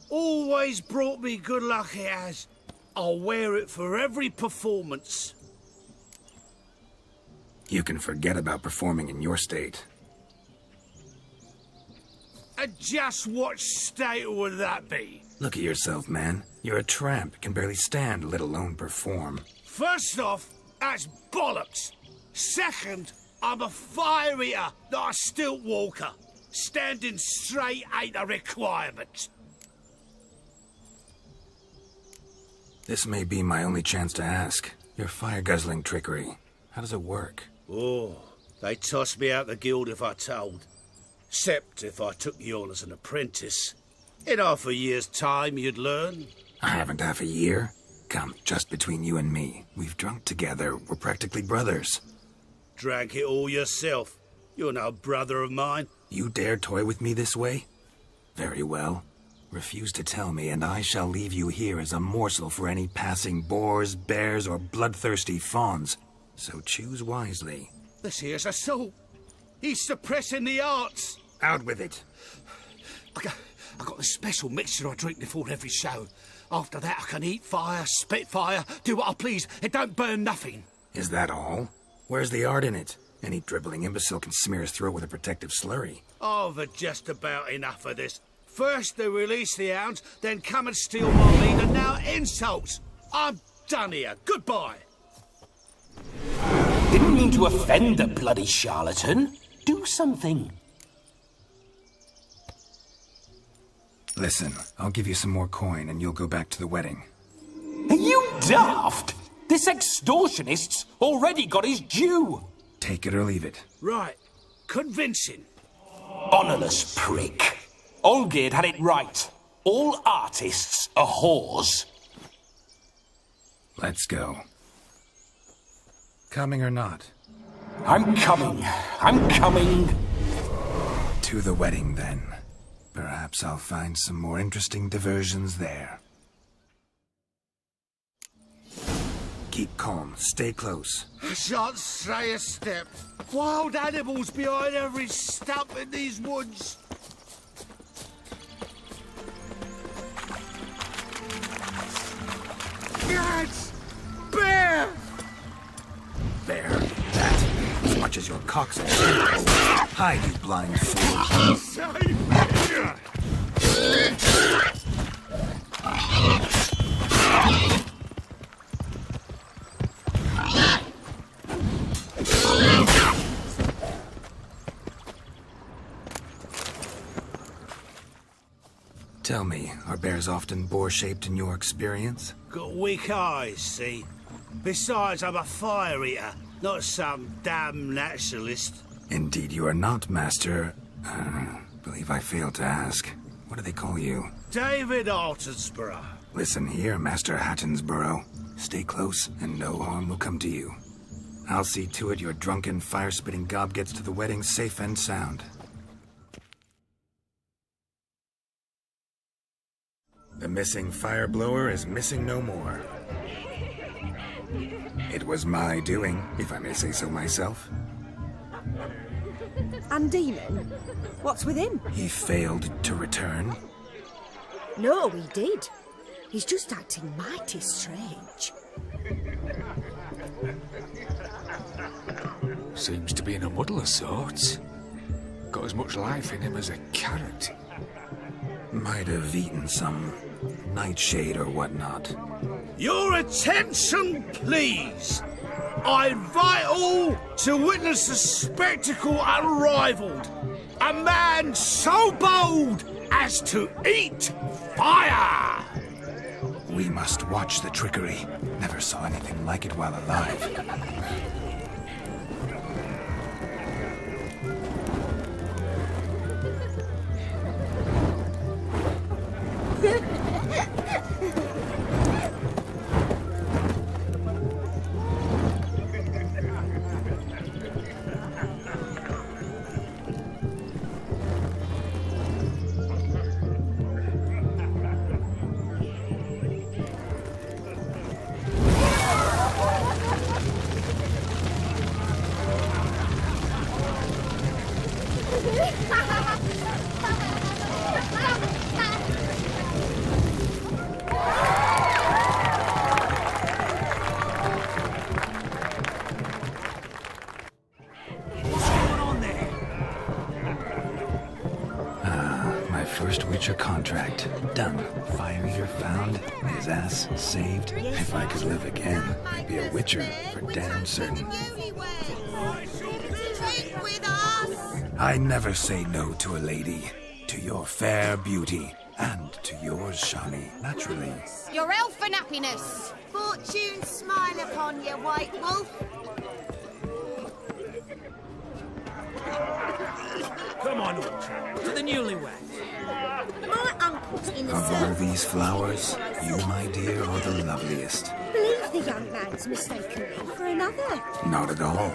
Always brought me good luck it has. I'll wear it for every performance. You can forget about performing in your state. And just what state would that be? Look at yourself, man. You're a tramp, can barely stand, let alone perform. First off, that's bollocks. Second, I'm a fire eater, not a stilt walker. Standing straight ain't a requirement. This may be my only chance to ask. Your fire-guzzling trickery, how does it work? Oh, they tossed me out the guild if I told. Except if I took you on as an apprentice. In half a year's time, you'd learn. I haven't half a year. Come, just between you and me. We've drunk together. We're practically brothers. Drank it all yourself. You're no brother of mine. You dare toy with me this way? Very well. Refuse to tell me, and I shall leave you here as a morsel for any passing boars, bears, or bloodthirsty fawns. So choose wisely. This here's assault. He's suppressing the arts. Out with it. I got this special mixture I drink before every show. After that, I can eat fire, spit fire, do what I please. It don't burn nothing. Is that all? Where's the art in it? Any dribbling imbecile can smear his throat with a protective slurry. I've had just about enough of this. First they release the hounds, then come and steal my meat, and now insults. I'm done here. Goodbye. Didn't mean to offend the bloody charlatan. Do something. Listen, I'll give you some more coin and you'll go back to the wedding. Are you daft? This extortionist's already got his due. Take it or leave it. Right. Convincing. Honourless prick. Olgerd had it right. All artists are whores. Let's go. Coming or not? I'm coming. I'm coming. To the wedding, then. Perhaps I'll find some more interesting diversions there. Keep calm. Stay close. I shan't stray a step. Wild animals behind every stump in these woods. Cats! Bear! Bear? That? As much as your cock's a tentacle. Hide, you blind fool. Tell me, are bears often boar-shaped in your experience? Got weak eyes, see? Besides, I'm a fire eater, not some damn naturalist. Indeed you are not, Master. Believe I failed to ask. What do they call you? David Altonsborough. Listen here, Master Hattonsborough. Stay close, and no harm will come to you. I'll see to it your drunken, fire-spitting gob gets to the wedding safe and sound. The missing fire blower is missing no more. It was my doing, if I may say so myself. And Demon? What's with him? He failed to return. No, he did. He's just acting mighty strange. Seems to be in a muddle of sorts. Got as much life in him as a carrot. Might have eaten some nightshade or whatnot. Your attention, please. I invite all to witness a spectacle unrivaled. A man so bold as to eat fire! We must watch the trickery. Never saw anything like it while alive. My first Witcher contract. Done. Fire Eater found. His ass saved. If I could live again, I'd be a Witcher for damn certain. I never say no to a lady. To your fair beauty. And to yours, Shani, naturally. Your elfin happiness. Fortune smile upon you, White Wolf. Come on, to the newlyweds. My uncle's in the Of all these flowers, you, my dear, are the loveliest. Believe the young man's mistaken me for another. Not at all.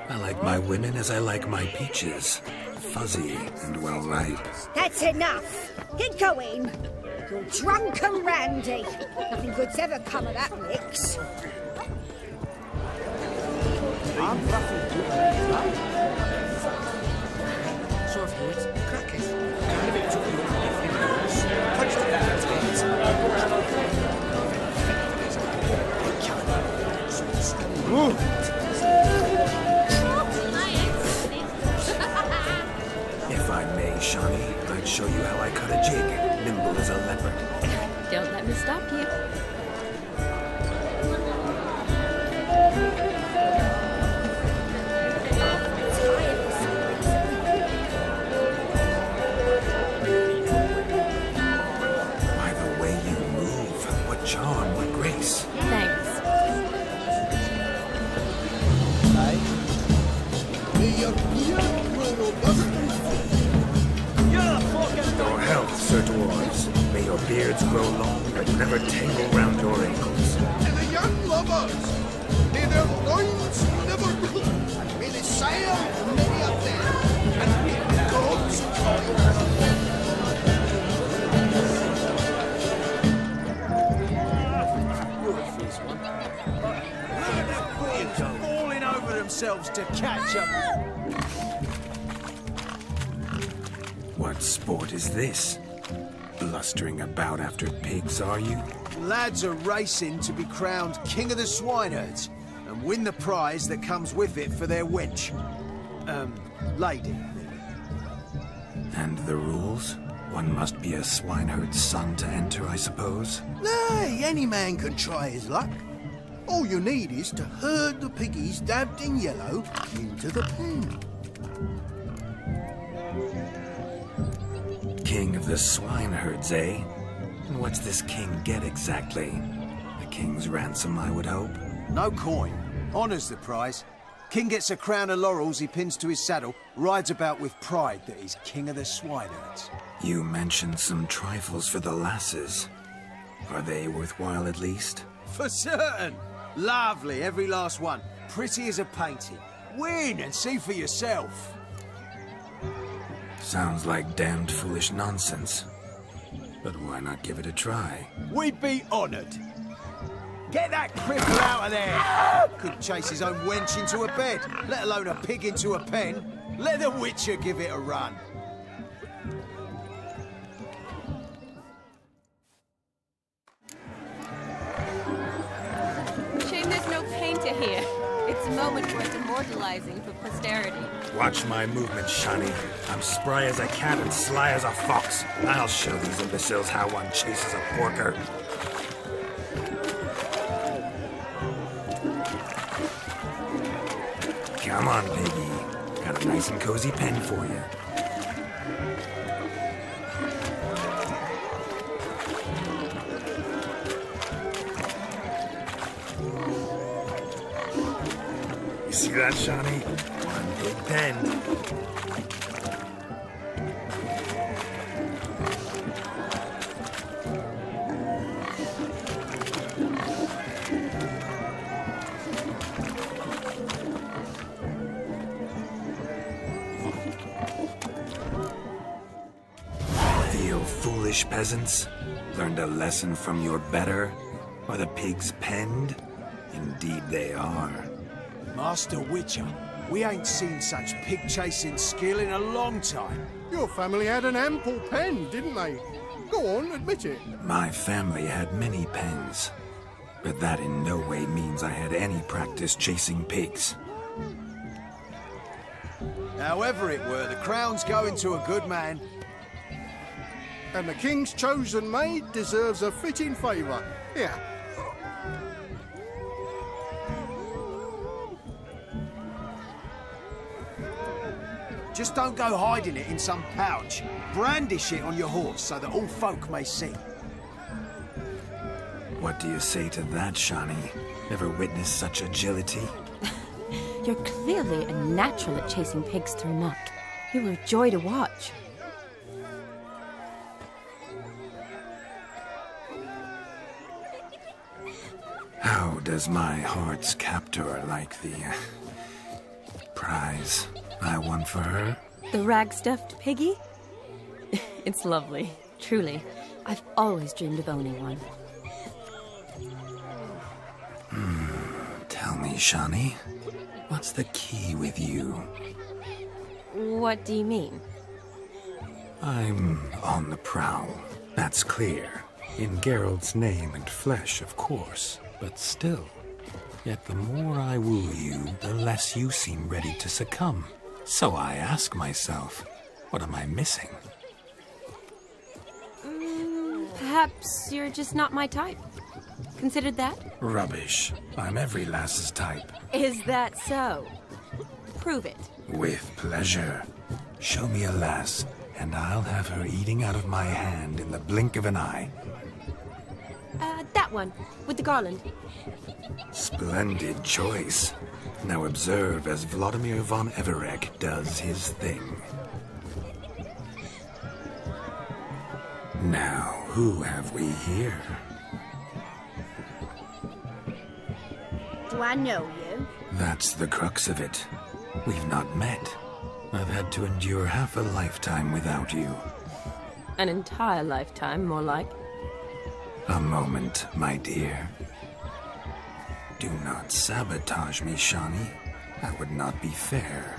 I like my women as I like my peaches. Fuzzy and well ripe. That's enough. Get going. You're drunk and randy. Nothing good's ever come of that mix. If I may, Shani, I'd show you how I cut a jig, nimble as a leopard. Don't let me stop you. By the way you move, what charm, what grace. Thanks. Your health, Sir Dwarves. May your beards grow long, but never tangle round your ankles. To the young lovers, may their loins never rule, and may they sail many of them, and may God's Falling over themselves to catch up. What sport is this? Blustering about after pigs, are you? Lads are racing to be crowned King of the Swineherds and win the prize that comes with it for their wench. Lady. And the rules? One must be a swineherd's son to enter, I suppose? Nay, any man can try his luck. All you need is to herd the piggies dabbed in yellow into the pen. King of the swineherds, eh? And what's this king get exactly? A king's ransom, I would hope. No coin. Honours the prize. King gets a crown of laurels he pins to his saddle, rides about with pride that he's King of the Swineherds. You mentioned some trifles for the lasses. Are they worthwhile at least? For certain! Lovely, every last one. Pretty as a painting. Win and see for yourself. Sounds like damned foolish nonsense. But why not give it a try? We'd be honoured. Get that cripple out of there! Couldn't chase his own wench into a bed, let alone a pig into a pen. Let the Witcher give it a run. Shame there's no painter here. It's a moment worth immortalizing for posterity. Watch my movements, Shani. I'm spry as a cat and sly as a fox. I'll show these imbeciles how one chases a porker. Come on, piggy. Got a nice and cozy pen for you. You see that, Shani? One big pen. Feel foolish, peasants? Learned a lesson from your better? Are the pigs penned? Indeed they are. Master Witcher, We ain't seen such pig-chasing skill in a long time. Your family had an ample pen, didn't they? Go on, admit it. My family had many pens, but that in no way means I had any practice chasing pigs. However it were, the crown's going to a good man. And the king's chosen maid deserves a fitting favour. Here. Just don't go hiding it in some pouch. Brandish it on your horse so that all folk may see. What do you say to that, Shani? Never witnessed such agility? You're clearly a natural at chasing pigs through muck. You were a joy to watch. How does my heart's captor like the prize I won for her? The rag-stuffed piggy? It's lovely, truly. I've always dreamed of owning one. Tell me, Shani, what's the key with you? What do you mean? I'm on the prowl, that's clear. In Geralt's name and flesh, of course, but still. Yet the more I woo you, the less you seem ready to succumb. So I ask myself, what am I missing? Perhaps you're just not my type. Considered that? Rubbish. I'm every lass's type. Is that so? Prove it. With pleasure. Show me a lass, and I'll have her eating out of my hand in the blink of an eye. That one, with the garland. Splendid choice. Now observe as Vladimir von Everek does his thing. Now, who have we here? Do I know you? That's the crux of it. We've not met. I've had to endure half a lifetime without you. An entire lifetime, more like. A moment, my dear. Do not sabotage me, Shani. That would not be fair.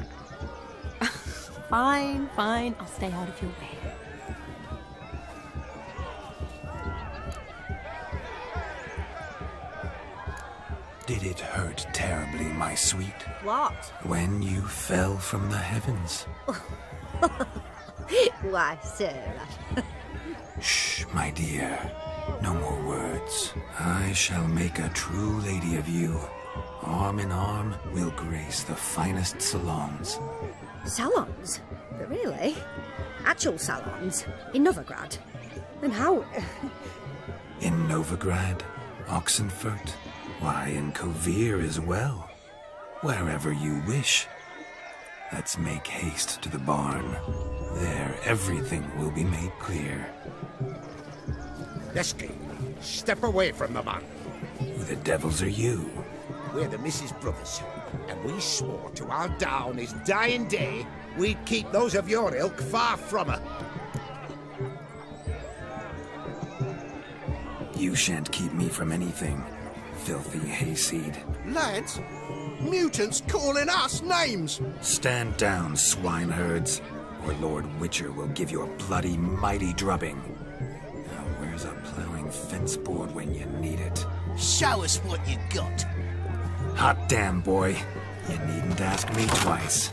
Fine, fine. I'll stay out of your way. Did it hurt terribly, my sweet? What? When you fell from the heavens? Why, Sarah. Shh, my dear. No more words. I shall make a true lady of you. Arm in arm, we'll grace the finest salons. Salons? But really? Actual salons? In Novigrad? And how... In Novigrad, Oxenfurt, why, in Kovir as well. Wherever you wish. Let's make haste to the barn. There, everything will be made clear. Lesky, step away from the man. Who the devils are you? We're the Mrs. Brothers, and we swore to our down his dying day we'd keep those of your ilk far from her. You shan't keep me from anything, filthy hayseed. Lads, mutants calling us names. Stand down, swineherds, or Lord Witcher will give you a bloody mighty drubbing. Now where's a plowing fence board when you need it? Show us what you got. Hot damn, boy. You needn't ask me twice.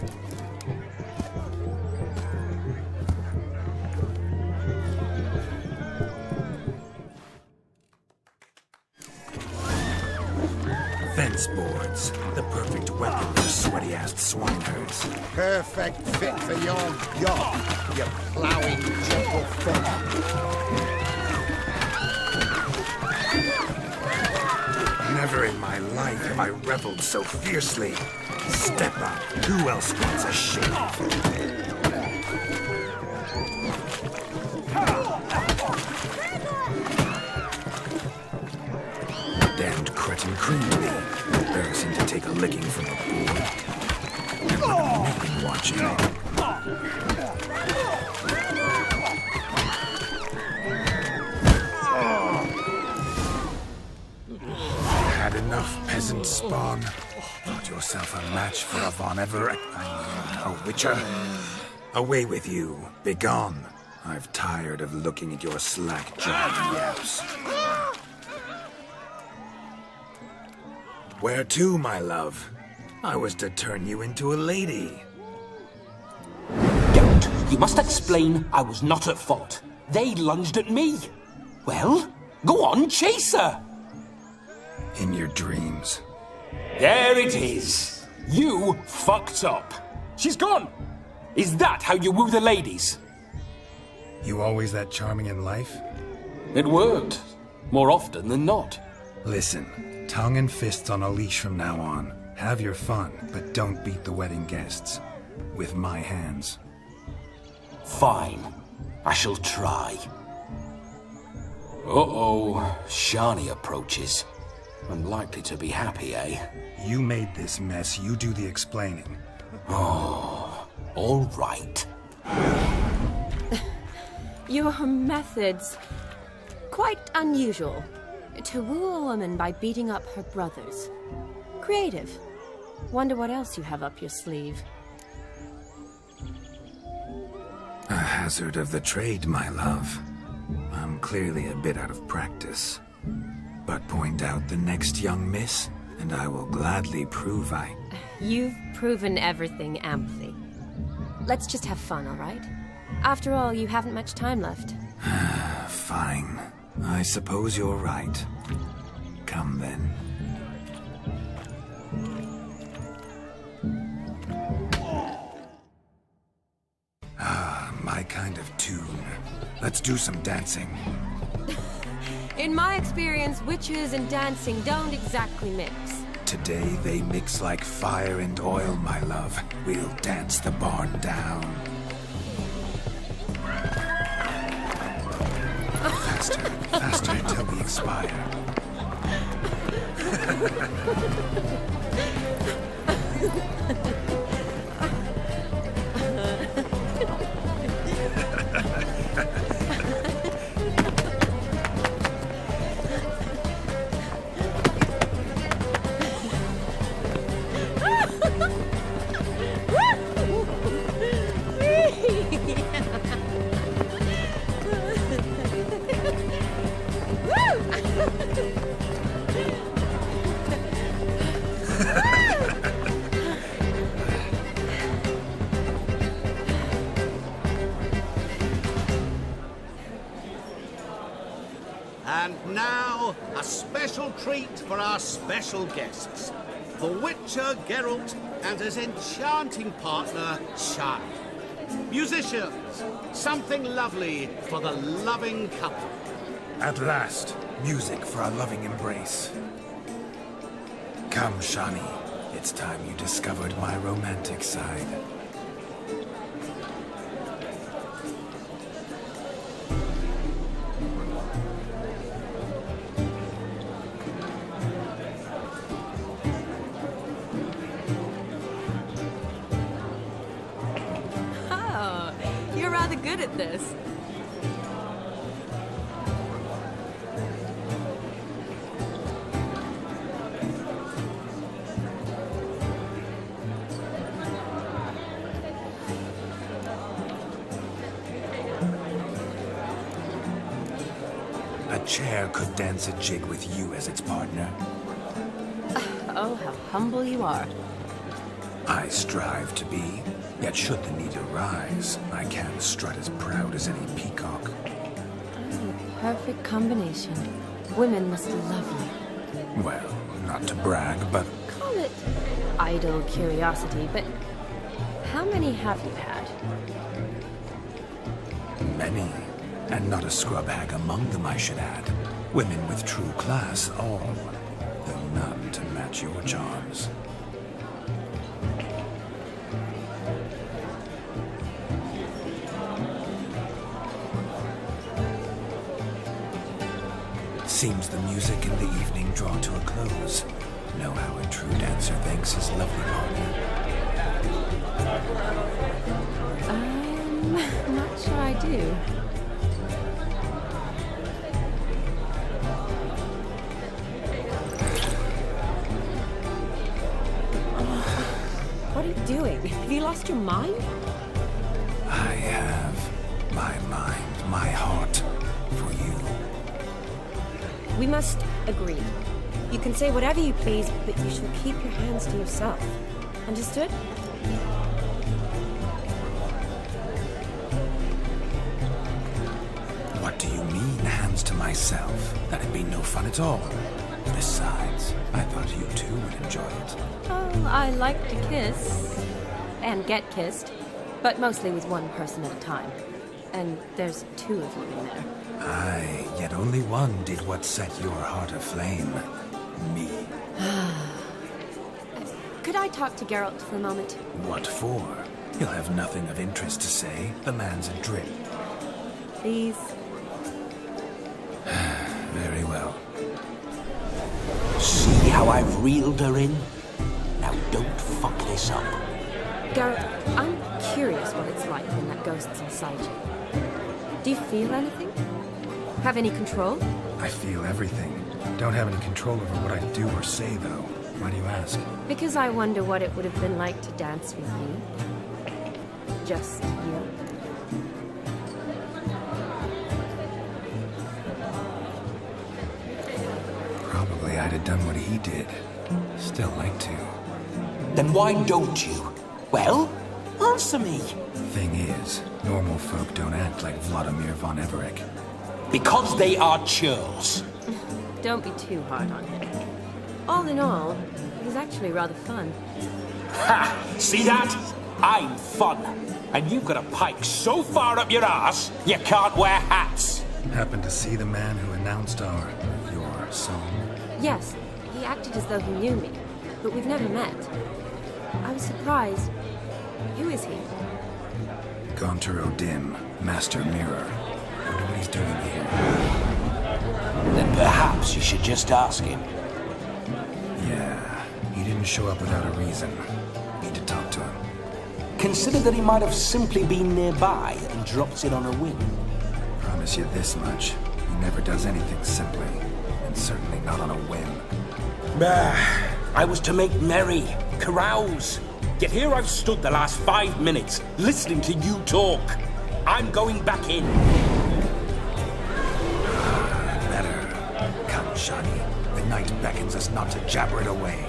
Fence boards. The perfect weapon for sweaty-assed swineherds. Perfect fit for your job, you ploughing gentlefoot. Never in my life have I reveled so fiercely. Step up. Who else wants a shave? Damned cretin creamed me. Embarrassing to take a licking from a board. Never been watching. Had enough, peasant spawn. Thought your yourself a match for a Von Everett. A Witcher. Away with you. Begone. I've tired of looking at your slack-jawed yaps. Where to, my love? I was to turn you into a lady. Don't. You must explain I was not at fault. They lunged at me. Well, go on, chase her. In your dreams. There it is. You fucked up. She's gone. Is that how you woo the ladies? You always that charming in life? It worked. More often than not. Listen, tongue and fists on a leash from now on. Have your fun, but don't beat the wedding guests. With my hands. Fine. I shall try. Uh-oh. Shani approaches. Unlikely to be happy, eh? You made this mess. You do the explaining. Oh, all right. Your methods... quite unusual. To woo a woman by beating up her brothers. Creative. Wonder what else you have up your sleeve. A hazard of the trade, my love. I'm clearly a bit out of practice. But point out the next young miss, and I will gladly prove I... You've proven everything amply. Let's just have fun, all right? After all, you haven't much time left. Fine. I suppose you're right. Come then. My kind of tune. Let's do some dancing. In my experience, witches and dancing don't exactly mix. Today they mix like fire and oil, my love. We'll dance the barn down. Faster, faster until we expire. And now, a special treat for our special guests. The Witcher, Geralt, and his enchanting partner, Shai. Musicians, something lovely for the loving couple. At last, music for a loving embrace. Come, Shani. It's time you discovered my romantic side. Oh, you're rather good at this. A chair could dance a jig with you as its partner. Oh, how humble you are. I strive to be, yet should the need arise, I can strut as proud as any peacock. The perfect combination. Women must love you. Well, not to brag, but... Call it idle curiosity, but how many have you had? Many. And not a scrub hag among them, I should add. Women with true class, all. Though none to match your charms. Seems the music and the evening draw to a close. Know how a true dancer thanks his lovely partner. I'm not sure I do. doing? Have you lost your mind? I have my mind, my heart for you. We must agree. You can say whatever you please, but you shall keep your hands to yourself. Understood? What do you mean, hands to myself? That'd be no fun at all. Besides, I thought you two would enjoy it. Oh, I like to kiss. And get kissed. But mostly with one person at a time. And there's two of you in there. Aye, yet only one did what set your heart aflame. Me. Could I talk to Geralt for a moment? What for? He'll have nothing of interest to say. The man's adrift. Please. Very well. See how I've reeled her in? Now don't fuck this up. Geralt, I'm curious what it's like when that ghost's inside you. Do you feel anything? Have any control? I feel everything. Don't have any control over what I do or say, though. Why do you ask? Because I wonder what it would have been like to dance with you. Just you. Probably I'd have done what he did. Still like to. Then why don't you? Well, answer me. Thing is, normal folk don't act like Vladimir von Everec. Because they are churls. Don't be too hard on him. All in all, it was actually rather fun. Ha! See that? I'm fun. And you've got a pike so far up your ass, you can't wear hats. Happened to see the man who announced your song? Yes, he acted as though he knew me, but we've never met. I was surprised. Who is he? Gaunter O'Dim, Master Mirror. Wonder what he's doing here. Then perhaps you should just ask him. Yeah, he didn't show up without a reason. Need to talk to him. Consider that he might have simply been nearby and dropped in on a whim. Promise you this much. He never does anything simply. And certainly not on a whim. Bah! I was to make merry, carouse. Yet here I've stood the last 5 minutes, listening to you talk. I'm going back in. Better. Come, Shani. The night beckons us not to jabber it away.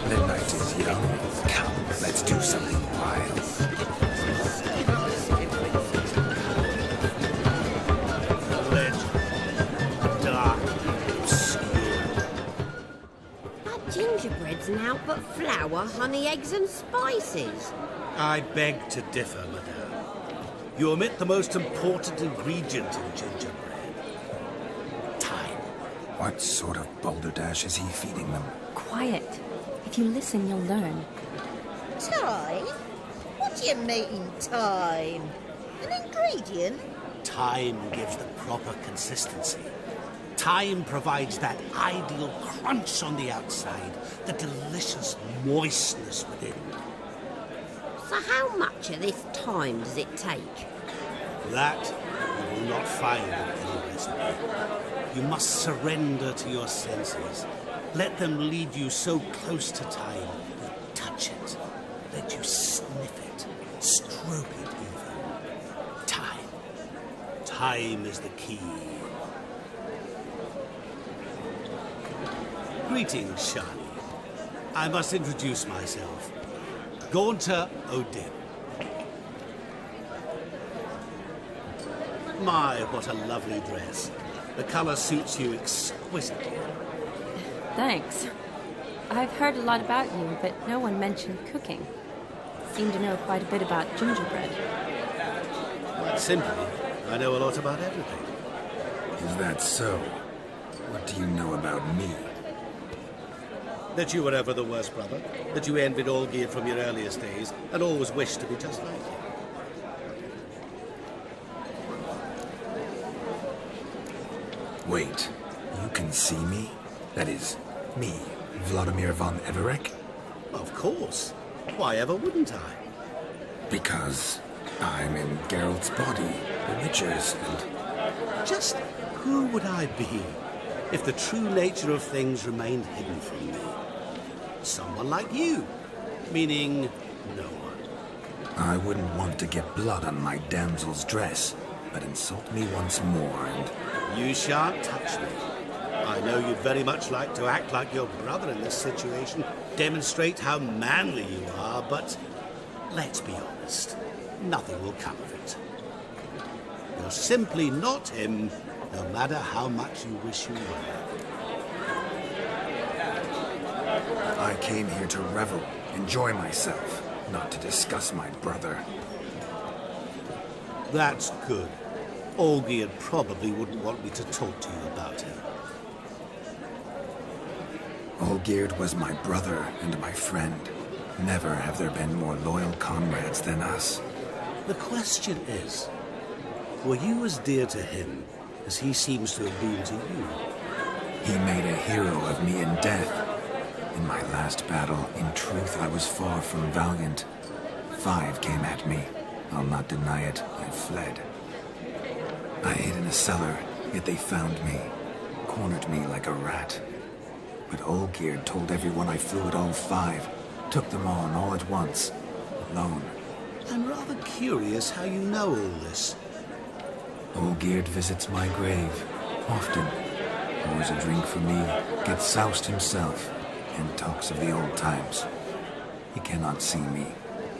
The night is young. Come, let's do something wild. Gingerbread's naught but flour, honey, eggs and spices. I beg to differ, madame. You omit the most important ingredient in gingerbread. Time. What sort of balderdash is he feeding them? Quiet. If you listen, you'll learn. Time? What do you mean, time? An ingredient? Time gives the proper consistency. Time provides that ideal crunch on the outside, the delicious moistness within. So how much of this time does it take? That you will not find in any recipe. You must surrender to your senses. Let them lead you so close to time, you touch it. Let you sniff it, stroke it even. Time. Time is the key. Greetings, Shani. I must introduce myself. Gaunter O'Dim. My, what a lovely dress. The color suits you exquisitely. Thanks. I've heard a lot about you, but no one mentioned cooking. Seem to know quite a bit about gingerbread. Quite simply, I know a lot about everything. Is that so? What do you know about me? That you were ever the worst brother, that you envied Olgierd from your earliest days, and always wished to be just like him. Wait, you can see me? That is, me, Vladimir von Everec? Of course. Why ever wouldn't I? Because I'm in Geralt's body, the Witcher's, and... Just who would I be if the true nature of things remained hidden from me? Someone like you, meaning no one. I wouldn't want to get blood on my damsel's dress, but insult me once more and... You shan't touch me. I know you'd very much like to act like your brother in this situation, demonstrate how manly you are, but let's be honest, nothing will come of it. You're simply not him, no matter how much you wish you were. I came here to revel, enjoy myself, not to discuss my brother. That's good. Olgierd probably wouldn't want me to talk to you about him. Olgierd was my brother and my friend. Never have there been more loyal comrades than us. The question is, were you as dear to him as he seems to have been to you? He made a hero of me in death. In my last battle, in truth, I was far from valiant. 5 came at me. I'll not deny it, I fled. I hid in a cellar, yet they found me. Cornered me like a rat. But Olgierd told everyone I flew at all 5. Took them on all at once. Alone. I'm rather curious how you know all this. Olgierd visits my grave. Often. Pours a drink for me. Gets soused himself. And talks of the old times. He cannot see me,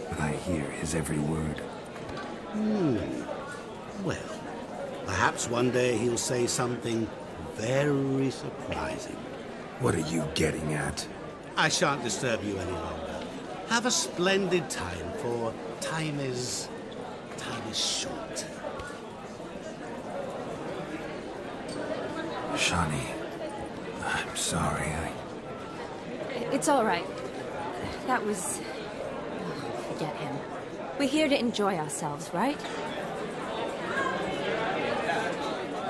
but I hear his every word. Well, perhaps one day he'll say something very surprising. What are you getting at? I shan't disturb you any longer. Have a splendid time, for time is short. Shani, I'm sorry, It's all right. That was... forget him. We're here to enjoy ourselves, right?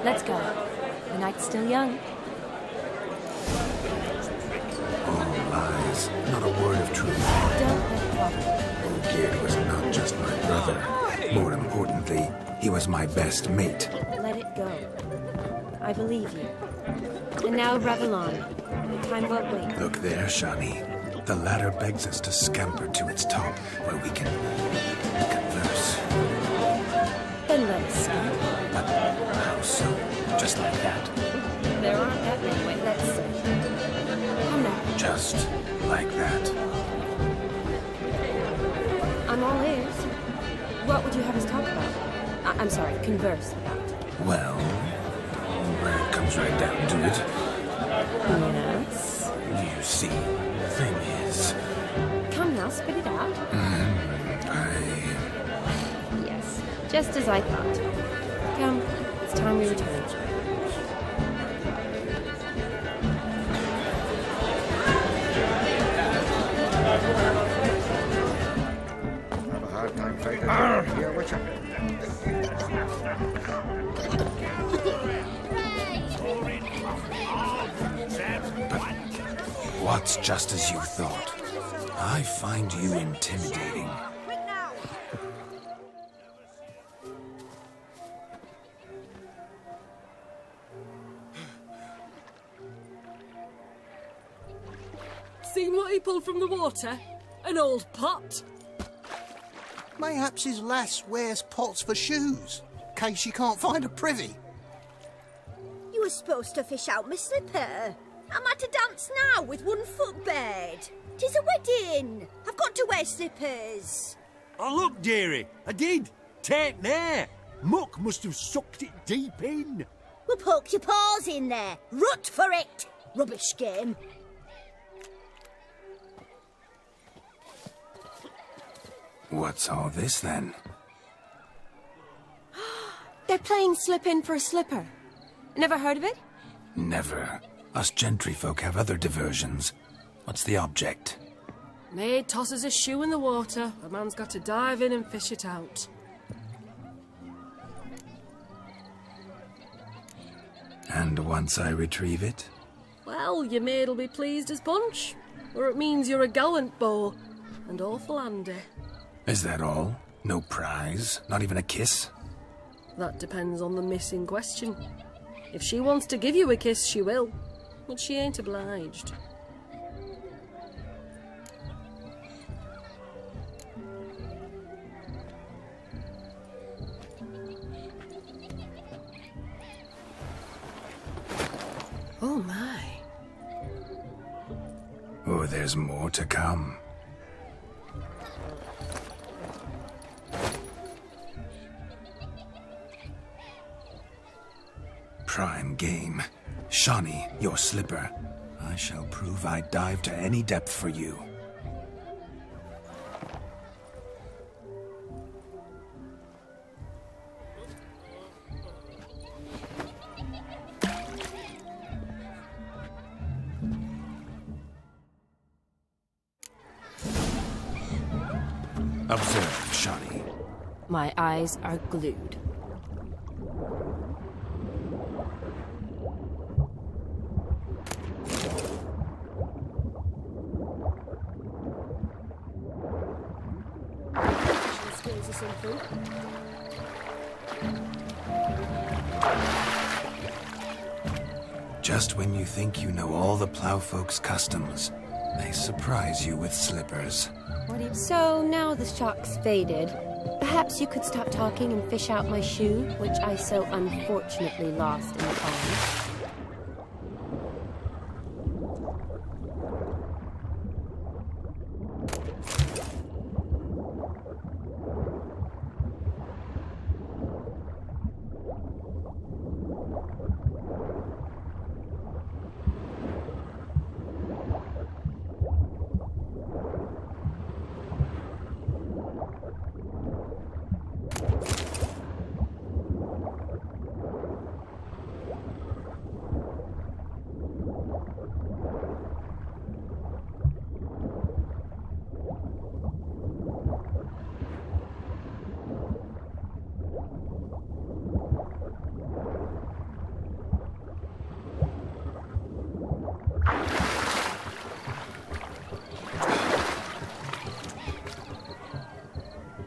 Let's go. The night's still young. All lies, not a word of truth. Don't let it bother you. Olgierd was not just my brother. More importantly, he was my best mate. Let it go. I believe you. And now revel on. Time won't wait. Look there, Shani. The ladder begs us to scamper to its top, where we can converse. Then let us go. But how so? Just like that? There aren't that many ways. Let's see. Come now. Just like that? I'm all ears. What would you have us talk about? I'm sorry, converse about. Well, when it comes right down to it. Yes? You see, the thing is... Come now, spit it out. Yes, just as I thought. Come, it's time we return. Have a hard time fighting. Here, watch out. What's just as you thought? I find you intimidating. Seen what he pulled from the water? An old pot. Mayhaps his lass wears pots for shoes, in case she can't find a privy. You were supposed to fish out my slipper. I'm at a dance now with 1 foot bared. 'Tis a wedding. I've got to wear slippers. Oh, look, dearie, I did. Take there. Muck must have sucked it deep in. Well, poke your paws in there. Rut for it. Rubbish game. What's all this, then? They're playing slip in for a slipper. Never heard of it? Never. Us gentry folk have other diversions. What's the object? Maid tosses a shoe in the water. A man's got to dive in and fish it out. And once I retrieve it? Well, your maid'll be pleased as punch. Or it means you're a gallant beau. And awful handy. Is that all? No prize? Not even a kiss? That depends on the miss in question. If she wants to give you a kiss, she will. But she ain't obliged. Oh my. Oh, there's more to come. Prime game. Shawnee, your slipper. I shall prove I'd dive to any depth for you. Observe, Shawnee. My eyes are glued. Skills or something. Just when you think you know all the plowfolk's customs, they surprise you with slippers. So now the shock's faded. Perhaps you could stop talking and fish out my shoe, which I so unfortunately lost in the pond.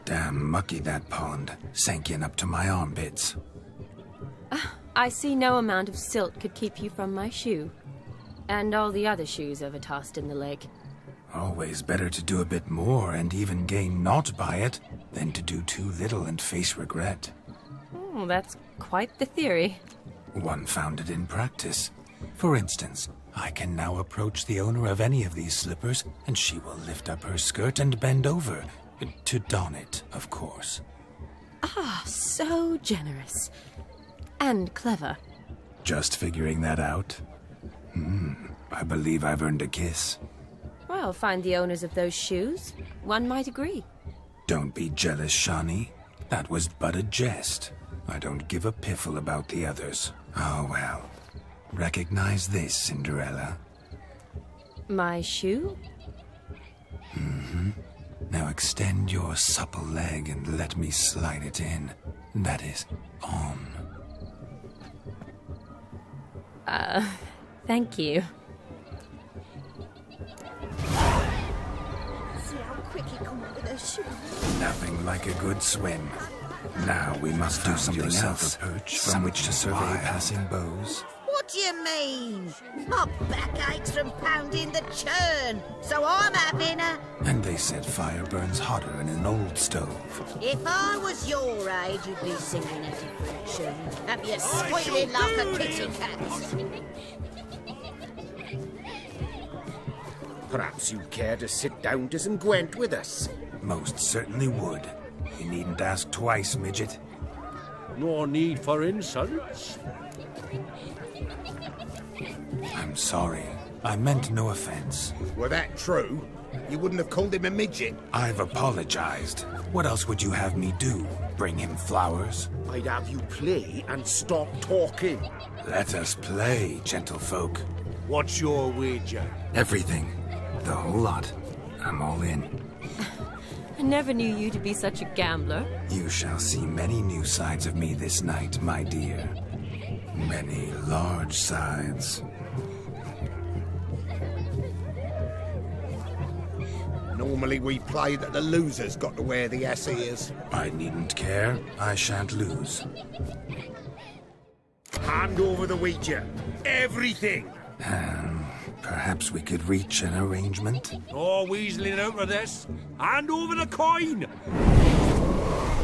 Damn mucky, that pond. Sank in up to my armpits. I see no amount of silt could keep you from my shoe. And all the other shoes ever tossed in the lake. Always better to do a bit more and even gain naught by it than to do too little and face regret. Oh, that's quite the theory. One founded in practice. For instance, I can now approach the owner of any of these slippers, and she will lift up her skirt and bend over. To don it, of course. Ah, so generous. And clever. Just figuring that out? I believe I've earned a kiss. Well, find the owners of those shoes. One might agree. Don't be jealous, Shawnee. That was but a jest. I don't give a piffle about the others. Oh, well. Recognize this, Cinderella. My shoe? Now extend your supple leg and let me slide it in. That is, on. Thank you. See how quick he come up with a shoe. Nothing like a good swim. Now we must do something else. A perch from which to survey passing bows. What do you mean? My back aches from pounding the churn, so I'm having a... And they said fire burns hotter in an old stove. If I was your age, you'd be singing a different tune. Have you squealing like a kitty cat? Perhaps you'd care to sit down to some Gwent with us? Most certainly would. You needn't ask twice, midget. No need for insults. I'm sorry. I meant no offense. Were that true, you wouldn't have called him a midget. I've apologized. What else would you have me do? Bring him flowers? I'd have you play and stop talking. Let us play, gentlefolk. What's your wager? Everything. The whole lot. I'm all in. I never knew you to be such a gambler. You shall see many new sides of me this night, my dear. Many large sides. Normally we play that the loser's got to wear the ears. I needn't care. I shan't lose. Hand over the wager. Everything. Perhaps we could reach an arrangement? No weaseling out of this. Hand over the coin.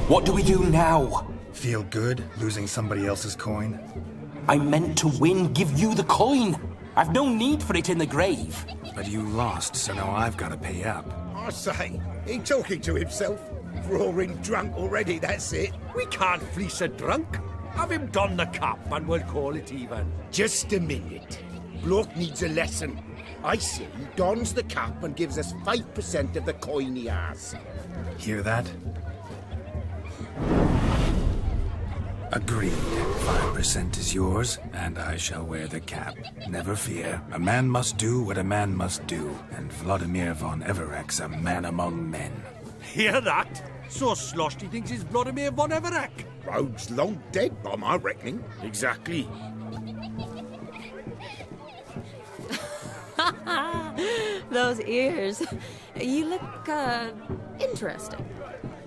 What do we do now? Feel good losing somebody else's coin? I meant to win, give you the coin. I've no need for it in the grave. But you lost, so now I've got to pay up. I say, he talking to himself. Roaring drunk already, that's it. We can't fleece a drunk. Have him don the cap and we'll call it even. Just a minute. Bloke needs a lesson. I say he dons the cap and gives us 5% of the coin he has. Hear that? Agreed. 5% is yours, and I shall wear the cap. Never fear. A man must do what a man must do, and Vladimir von Everek's a man among men. Hear that? So sloshed he thinks he's Vladimir von Everek. Rogue's long dead, by my reckoning. Exactly. Those ears. You look, interesting.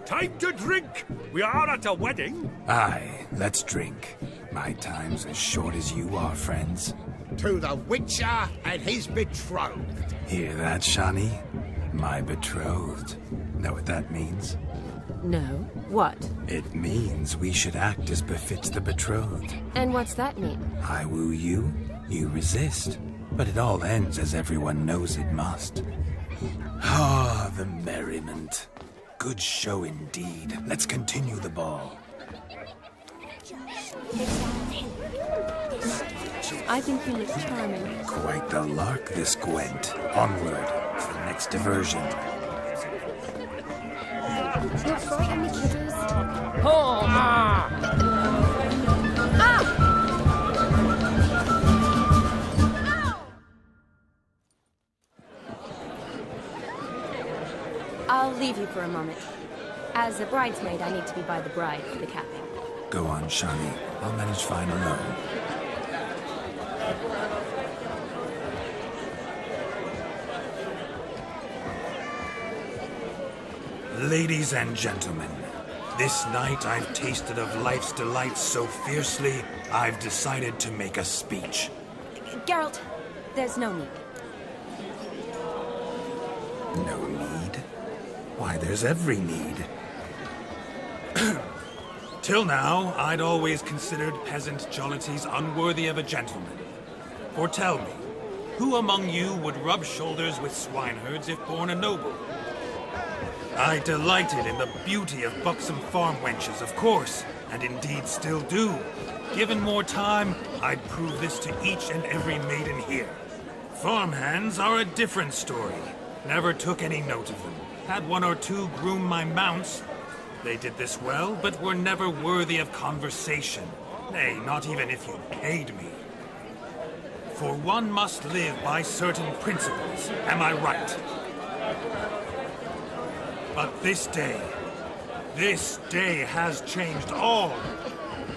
Time to drink! We are at a wedding. Aye, let's drink. My time's as short as you are, friends. To the Witcher and his betrothed. Hear that, Shani? My betrothed. Know what that means? No. What? It means we should act as befits the betrothed. And what's that mean? I woo you, you resist. But it all ends as everyone knows it must. Ah, the merriment. Good show indeed. Let's continue the ball. I think you look charming. Quite the lark, this Gwent. Onward to the next diversion. Don't frighten me, kidders. Oh, I'll leave you for a moment. As a bridesmaid, I need to be by the bride for the capping. Go on, Shani. I'll manage fine alone. Ladies and gentlemen, this night I've tasted of life's delights so fiercely, I've decided to make a speech. Geralt, there's no need. No need? Why, there's every need. Till now, I'd always considered peasant jollities unworthy of a gentleman. For tell me, who among you would rub shoulders with swineherds if born a noble? I delighted in the beauty of buxom farm wenches, of course, and indeed still do. Given more time, I'd prove this to each and every maiden here. Farmhands are a different story. Never took any note of them. Had one or two groom my mounts. They did this well, but were never worthy of conversation. Nay, not even if you paid me. For one must live by certain principles, am I right? But this day has changed all.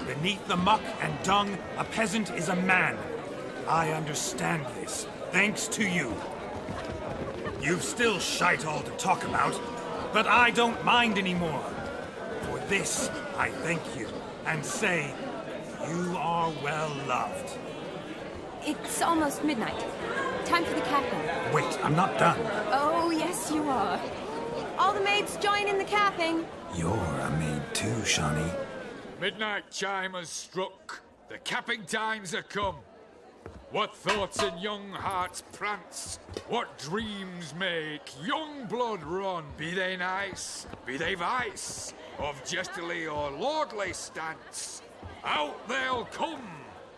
Beneath the muck and dung, a peasant is a man. I understand this, thanks to you. You've still shite all to talk about, but I don't mind anymore. For this, I thank you, and say, you are well loved. It's almost midnight. Time for the capping. Wait, I'm not done. Oh, yes, you are. All the maids join in the capping. You're a maid too, Shani. Midnight chime has struck. The capping times are come. What thoughts in young hearts prance? What dreams make young blood run? Be they nice, be they vice, of jestily or lordly stance, out they'll come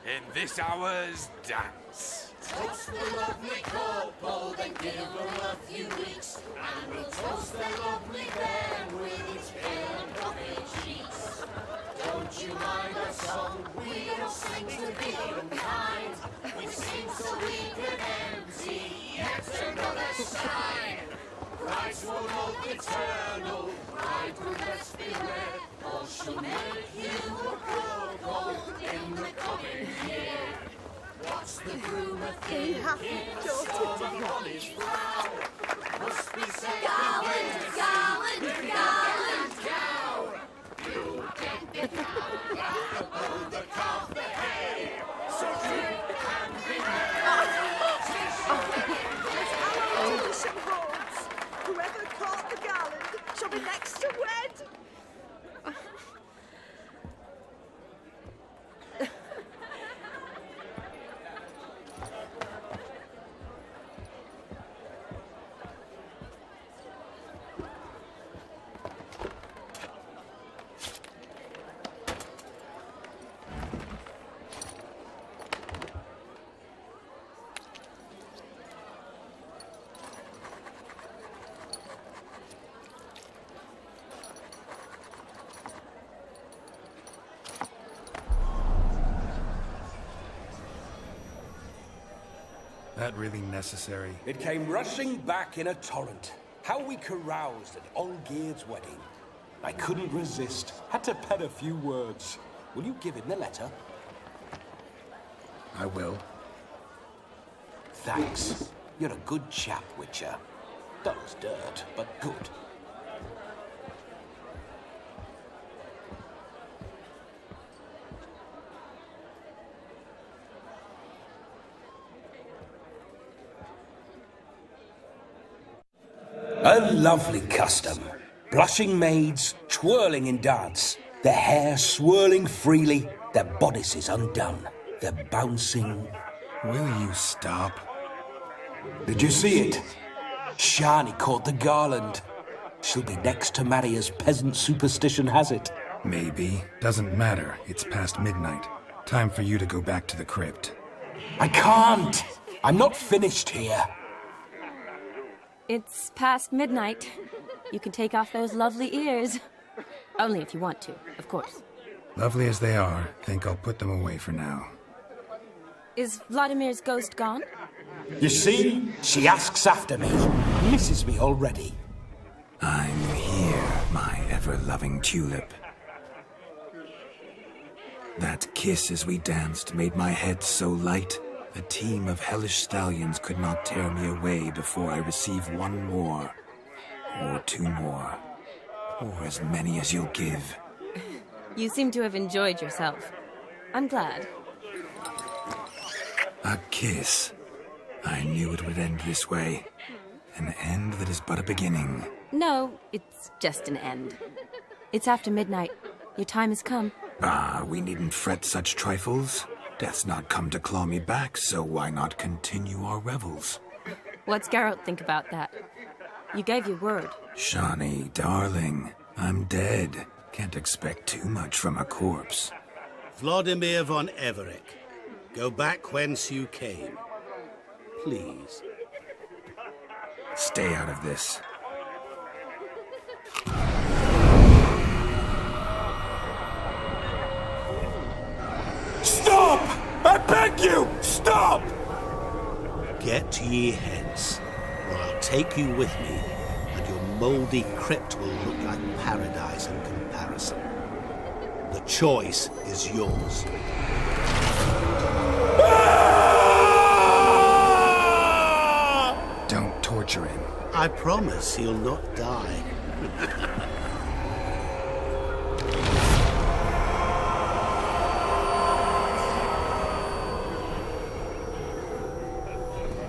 in this hour's dance. Toast the lovely couple, then give them a few weeks, and we'll toast the lovely band with its pale and puffy cheeks. Don't you mind our song? We don't sing to be unkind. We sing so we can empty yet another sign. Christ will love eternal, bride will best beware, or she'll make you a cuckold in the coming year. What's the groom a thing? Happy daughter to Holly's brow. Must be said Garland, garland, garland. cow. You get the cow, the calf, the hay. Whoever caught the garland shall be next to wed. That really necessary? It came rushing back in a torrent. How we caroused at Olgierd's wedding. I couldn't resist. Had to pen a few words. Will you give him the letter? I will. Thanks. You're a good chap, Witcher. Dull as dirt, but good. A lovely custom. Blushing maids, twirling in dance, their hair swirling freely, their bodices undone, their bouncing... Will you stop? Did you see it? Shani caught the garland. She'll be next to marry as peasant superstition has it. Maybe. Doesn't matter. It's past midnight. Time for you to go back to the crypt. I can't! I'm not finished here. It's past midnight. You can take off those lovely ears. Only if you want to, of course. Lovely as they are, think I'll put them away for now. Is Vladimir's ghost gone? You see? She asks after me. Misses me already. I'm here, my ever-loving tulip. That kiss as we danced made my head so light. A team of hellish stallions could not tear me away before I receive one more. Or two more. Or as many as you'll give. You seem to have enjoyed yourself. I'm glad. A kiss. I knew it would end this way. An end that is but a beginning. No, it's just an end. It's after midnight. Your time has come. Ah, we needn't fret such trifles. Death's not come to claw me back, so why not continue our revels? What's Geralt think about that? You gave your word. Shani, darling, I'm dead. Can't expect too much from a corpse. Vladimir von Everec, go back whence you came. Please. Stay out of this. Stop! I beg you! Stop! Get ye hence, or I'll take you with me, and your mouldy crypt will look like paradise in comparison. The choice is yours. Don't torture him. I promise he'll not die.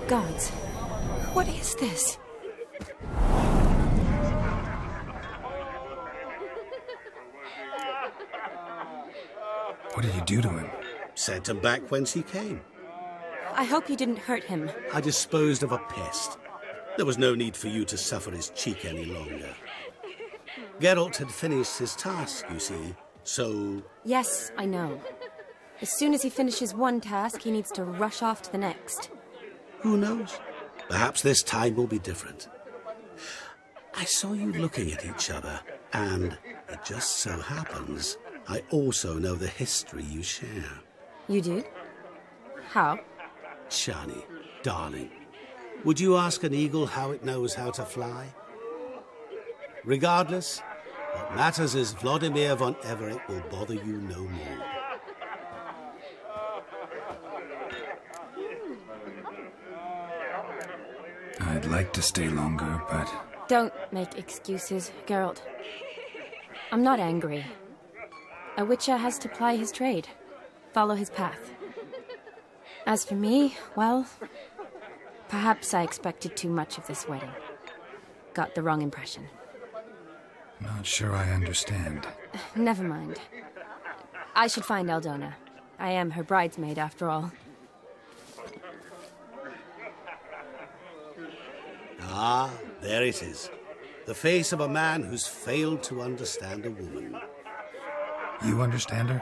Gods, what is this? What did you do to him? Sent him back whence he came. I hope you didn't hurt him. I disposed of a pest. There was no need for you to suffer his cheek any longer. Geralt had finished his task, you see, so... Yes, I know. As soon as he finishes one task, he needs to rush off to the next. Who knows? Perhaps this time will be different. I saw you looking at each other, and it just so happens I also know the history you share. You do? How? Shani, darling, would you ask an eagle how it knows how to fly? Regardless, what matters is Vladimir von Everec will bother you no more. I'd like to stay longer, but... Don't make excuses, Geralt. I'm not angry. A witcher has to ply his trade, follow his path. As for me, well, perhaps I expected too much of this wedding. got the wrong impression. Not sure I understand. Never mind. I should find Aldona. I am her bridesmaid, after all. Ah, there it is. The face of a man who's failed to understand a woman. You understand her?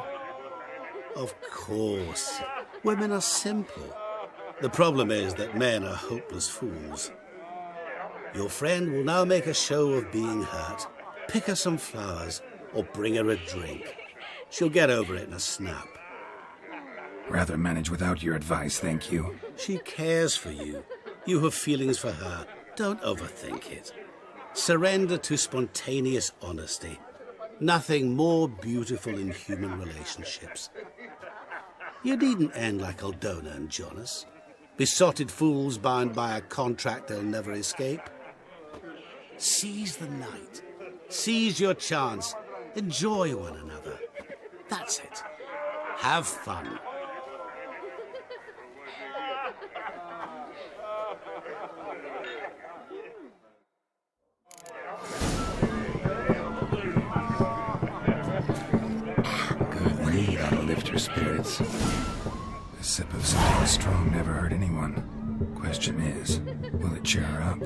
Of course. Women are simple. The problem is that men are hopeless fools. Your friend will now make a show of being hurt, pick her some flowers, or bring her a drink. She'll get over it in a snap. Rather manage without your advice, thank you. She cares for you. You have feelings for her. Don't overthink it. Surrender to spontaneous honesty. Nothing more beautiful in human relationships. You needn't end like Aldona and Jonas. Besotted fools bound by a contract they'll never escape. Seize the night. Seize your chance. Enjoy one another. That's it. Have fun. Good read ought to lift your spirits. A sip of something strong never hurt anyone. Question is, will it cheer her up?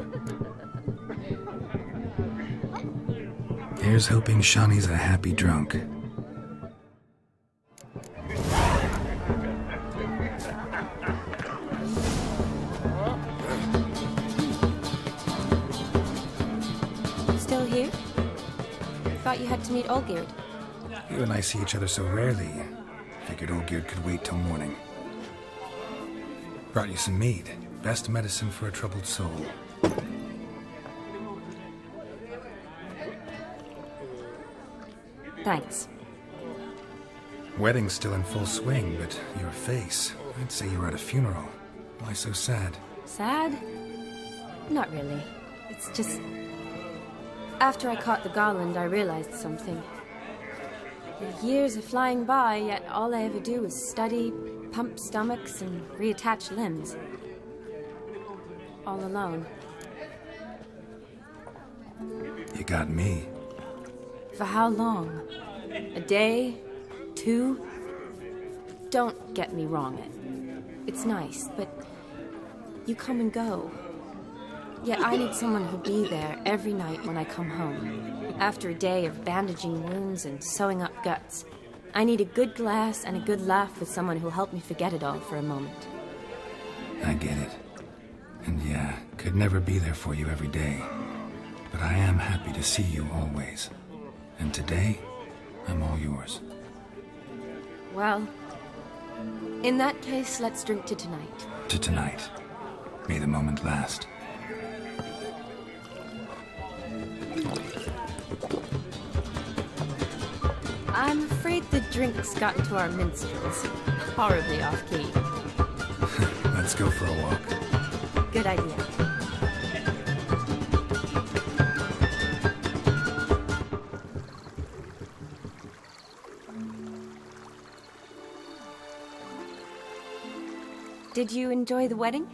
Here's hoping Shawnee's a happy drunk. Still here? Thought you had to meet Olgierd. You and I see each other so rarely. Figured Olgierd could wait till morning. Brought you some mead. Best medicine for a troubled soul. Thanks. Wedding's still in full swing, but your face, I'd say you were at a funeral. Why so sad? Sad? Not really. It's just... After I caught the garland, I realized something. The years are flying by, yet all I ever do is study, pump stomachs, and reattach limbs. All alone. You got me. For how long? A day? 2? Don't get me wrong. It's nice, but you come and go. Yet I need someone who'll be there every night when I come home. After a day of bandaging wounds and sewing up guts, I need a good glass and a good laugh with someone who'll help me forget it all for a moment. I get it. And yeah, could never be there for you every day. But I am happy to see you always. And today, I'm all yours. Well, in that case, let's drink to tonight. To tonight. May the moment last. I'm afraid the drinks got into our minstrels. Horribly off-key. Let's go for a walk. Good idea. Did you enjoy the wedding?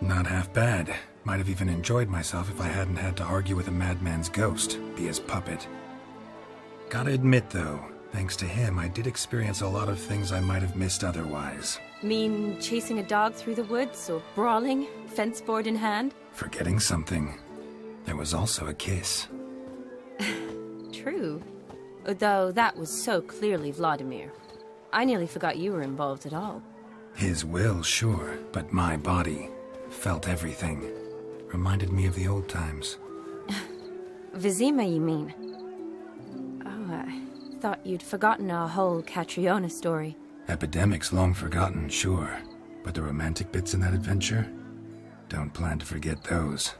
Not half bad. Might have even enjoyed myself if I hadn't had to argue with a madman's ghost, be his puppet. Gotta admit, though, thanks to him, I did experience a lot of things I might have missed otherwise. Mean chasing a dog through the woods, or brawling, fence board in hand? Forgetting something. There was also a kiss. True. Though that was so clearly Vladimir. I nearly forgot you were involved at all. His will, sure, but my body felt everything. Reminded me of the old times. Vizima, you mean? Oh, I thought you'd forgotten our whole Catriona story. Epidemics long forgotten, sure. But the romantic bits in that adventure? Don't plan to forget those.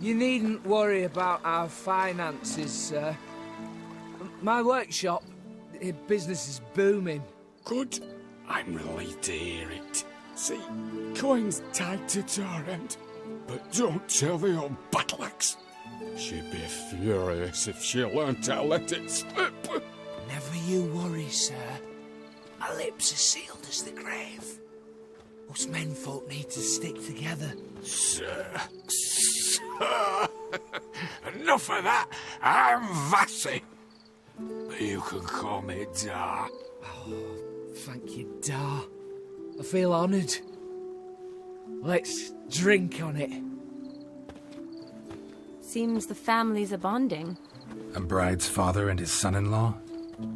You needn't worry about our finances, sir. My workshop, business is booming. Good. I'm relieved to hear it. See, coin's tied to Torrent. But don't tell the old battleaxe. She'd be furious if she learned to let it slip. Never you worry, sir. My lips are sealed as the grave. Us menfolk need to stick together. Sir. Enough of that. I'm Vassy. But you can call me Dar. Oh, thank you, Dar. I feel honoured. Let's drink on it. Seems the families are bonding. A bride's father and his son-in-law?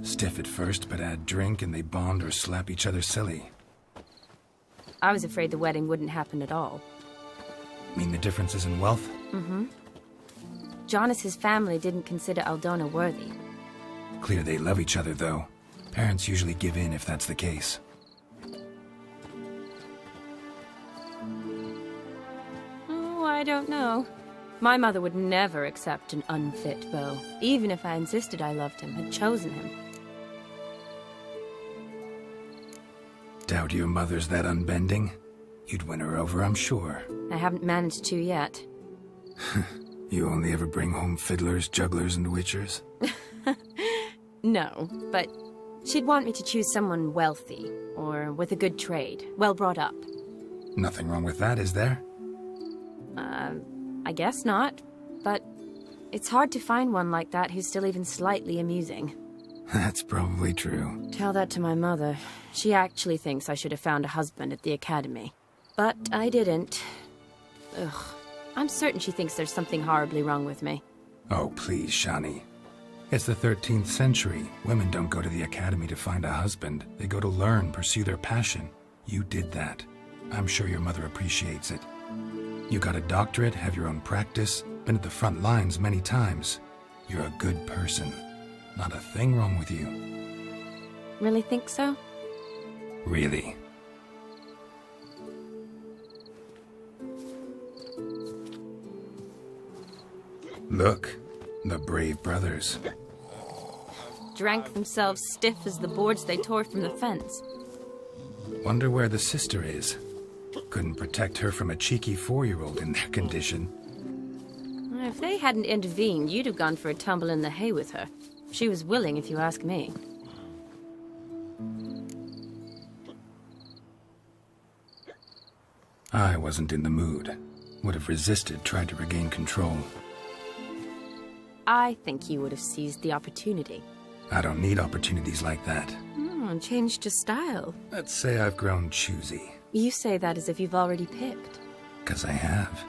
Stiff at first, but add drink and they bond or slap each other silly. I was afraid the wedding wouldn't happen at all. Mean the differences in wealth? Mm-hmm. Jonas's family didn't consider Aldona worthy. Clear they love each other, though. Parents usually give in if that's the case. Oh, I don't know. My mother would never accept an unfit beau, even if I insisted I loved him, had chosen him. Doubt your mother's that unbending? You'd win her over, I'm sure. I haven't managed to yet. You only ever bring home fiddlers, jugglers, and witchers? No, but she'd want me to choose someone wealthy, or with a good trade, well brought up. Nothing wrong with that, is there? I guess not, but it's hard to find one like that who's still even slightly amusing. That's probably true. Tell that to my mother. She actually thinks I should have found a husband at the academy. But I didn't. Ugh. I'm certain she thinks there's something horribly wrong with me. Oh, please, Shani. It's the 13th century. Women don't go to the academy to find a husband. They go to learn, pursue their passion. You did that. I'm sure your mother appreciates it. You got a doctorate, have your own practice, been at the front lines many times. You're a good person. Not a thing wrong with you. Really think so? Really. Look, the brave brothers. Drank themselves stiff as the boards they tore from the fence. Wonder where the sister is. Couldn't protect her from a cheeky 4-year-old in their condition. If they hadn't intervened, you'd have gone for a tumble in the hay with her. She was willing, if you ask me. I wasn't in the mood. Would have resisted, tried to regain control. I think you would have seized the opportunity. I don't need opportunities like that. Changed your style. Let's say I've grown choosy. You say that as if you've already picked. 'Cause I have.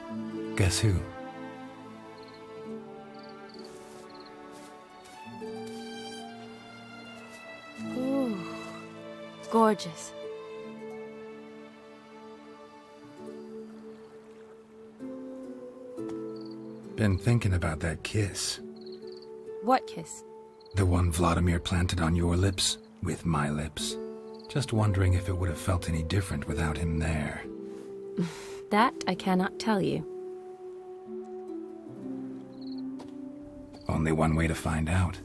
Guess who? Ooh, gorgeous. Been thinking about that kiss. What kiss? The one Vladimir planted on your lips, with my lips. Just wondering if it would have felt any different without him there. That I cannot tell you. Only one way to find out.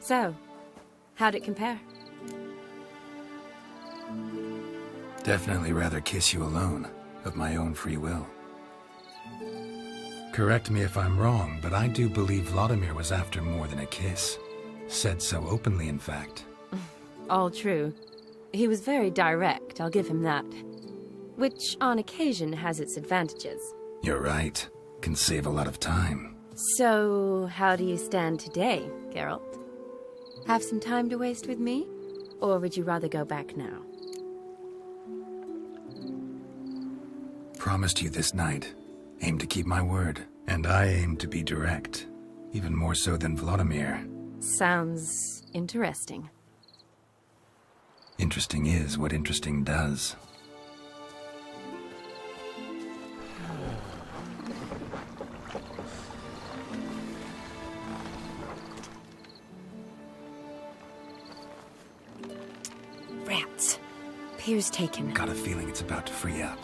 So, how'd it compare? Definitely rather kiss you alone, of my own free will. Correct me if I'm wrong, but I do believe Vladimir was after more than a kiss. Said so openly, in fact. All true. He was very direct, I'll give him that. Which, on occasion, has its advantages. You're right. Can save a lot of time. So, how do you stand today, Geralt? Have some time to waste with me? Or would you rather go back now? Promised you this night. Aim to keep my word. And I aim to be direct. Even more so than Vladimir. Sounds interesting. Interesting is what interesting does. Here's taken. Got a feeling it's about to free up.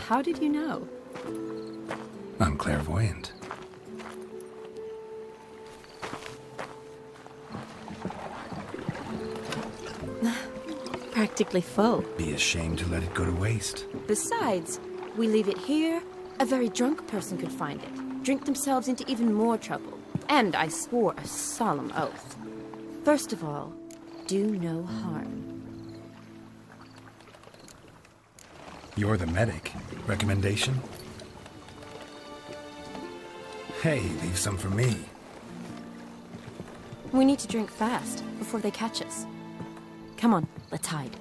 How did you know? I'm clairvoyant. Practically full. Be ashamed to let it go to waste. Besides, we leave it here, a very drunk person could find it, drink themselves into even more trouble. And I swore a solemn oath. First of all, do no harm. You're the medic. Recommendation? Hey, leave some for me. We need to drink fast, before they catch us. Come on, let's hide.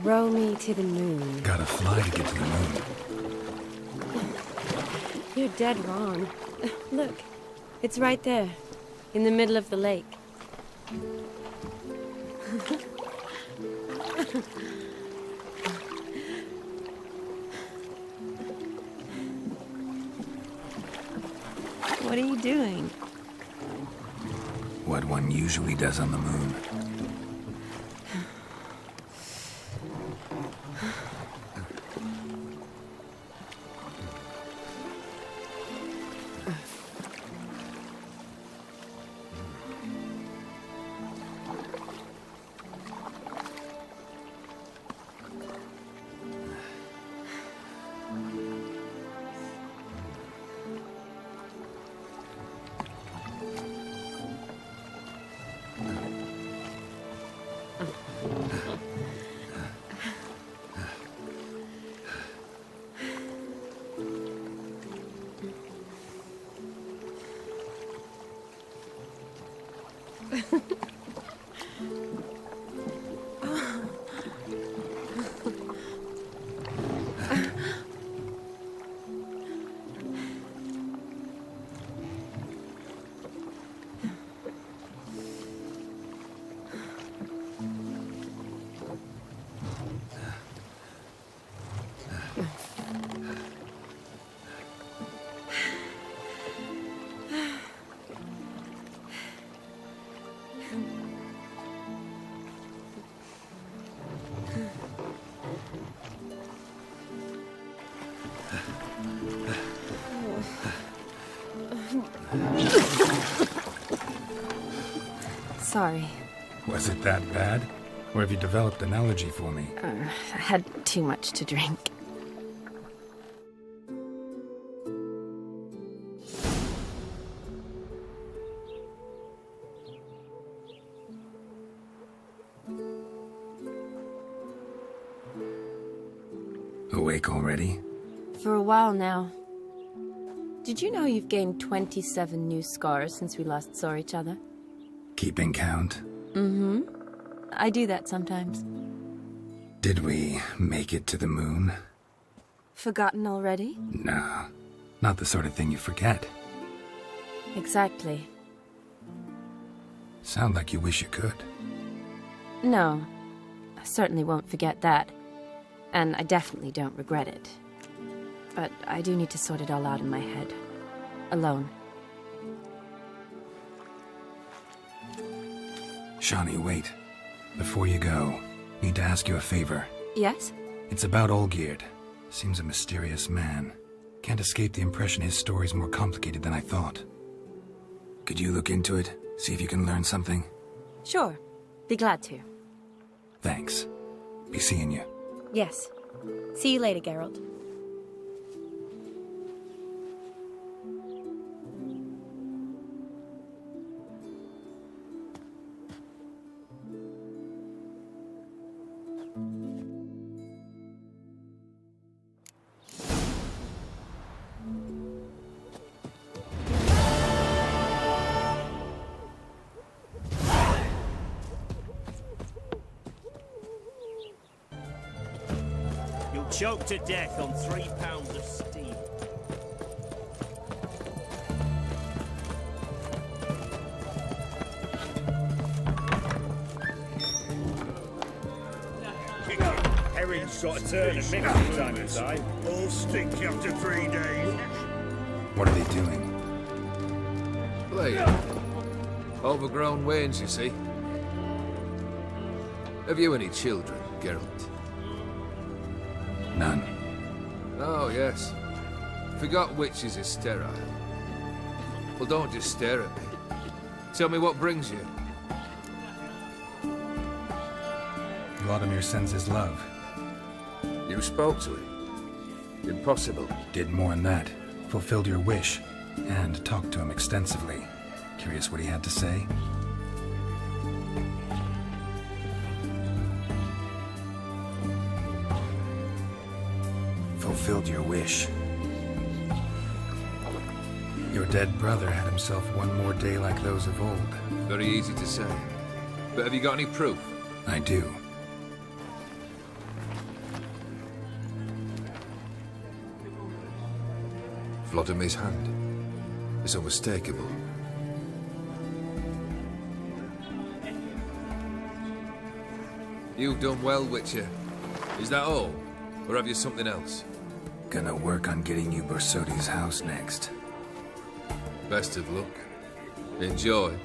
Row me to the moon. Gotta fly to get to the moon. You're dead wrong. Look, it's right there, in the middle of the lake. What are you doing? What one usually does on the moon. Sorry. Was it that bad? Or have you developed an allergy for me? I had too much to drink. Awake already? For a while now. Did you know you've gained 27 new scars since we last saw each other? Keeping count? Mm-hmm. I do that sometimes. Did we make it to the moon? Forgotten already? No, not the sort of thing you forget. Exactly. Sound like you wish you could. No, I certainly won't forget that. And I definitely don't regret it. But I do need to sort it all out in my head. Alone. Shawnee, wait. Before you go, need to ask you a favor. Yes? It's about Olgierd. Seems a mysterious man. Can't escape the impression his story's more complicated than I thought. Could you look into it? See if you can learn something? Sure. Be glad to. Thanks. Be seeing you. Yes. See you later, Geralt. Choked to death on 3 pounds of steam. Herring's got a turn at minute from time to time. All stinky after 3 days. What are they doing? Playing. Overgrown wains, you see. Have you any children, Geralt? None. Oh, yes. Forgot witches is sterile. Well, don't just stare at me. Tell me what brings you. Vladimir sends his love. You spoke to him? Impossible. Did more than that. Fulfilled your wish. And talked to him extensively. Curious what he had to say? Fulfilled your wish. Your dead brother had himself one more day like those of old. Very easy to say. But have you got any proof? I do. Vladimir's hand. It's unmistakable. You've done well, Witcher. Is that all? Or have you something else? Gonna work on getting you Borsoti's house next. Best of luck. Enjoy.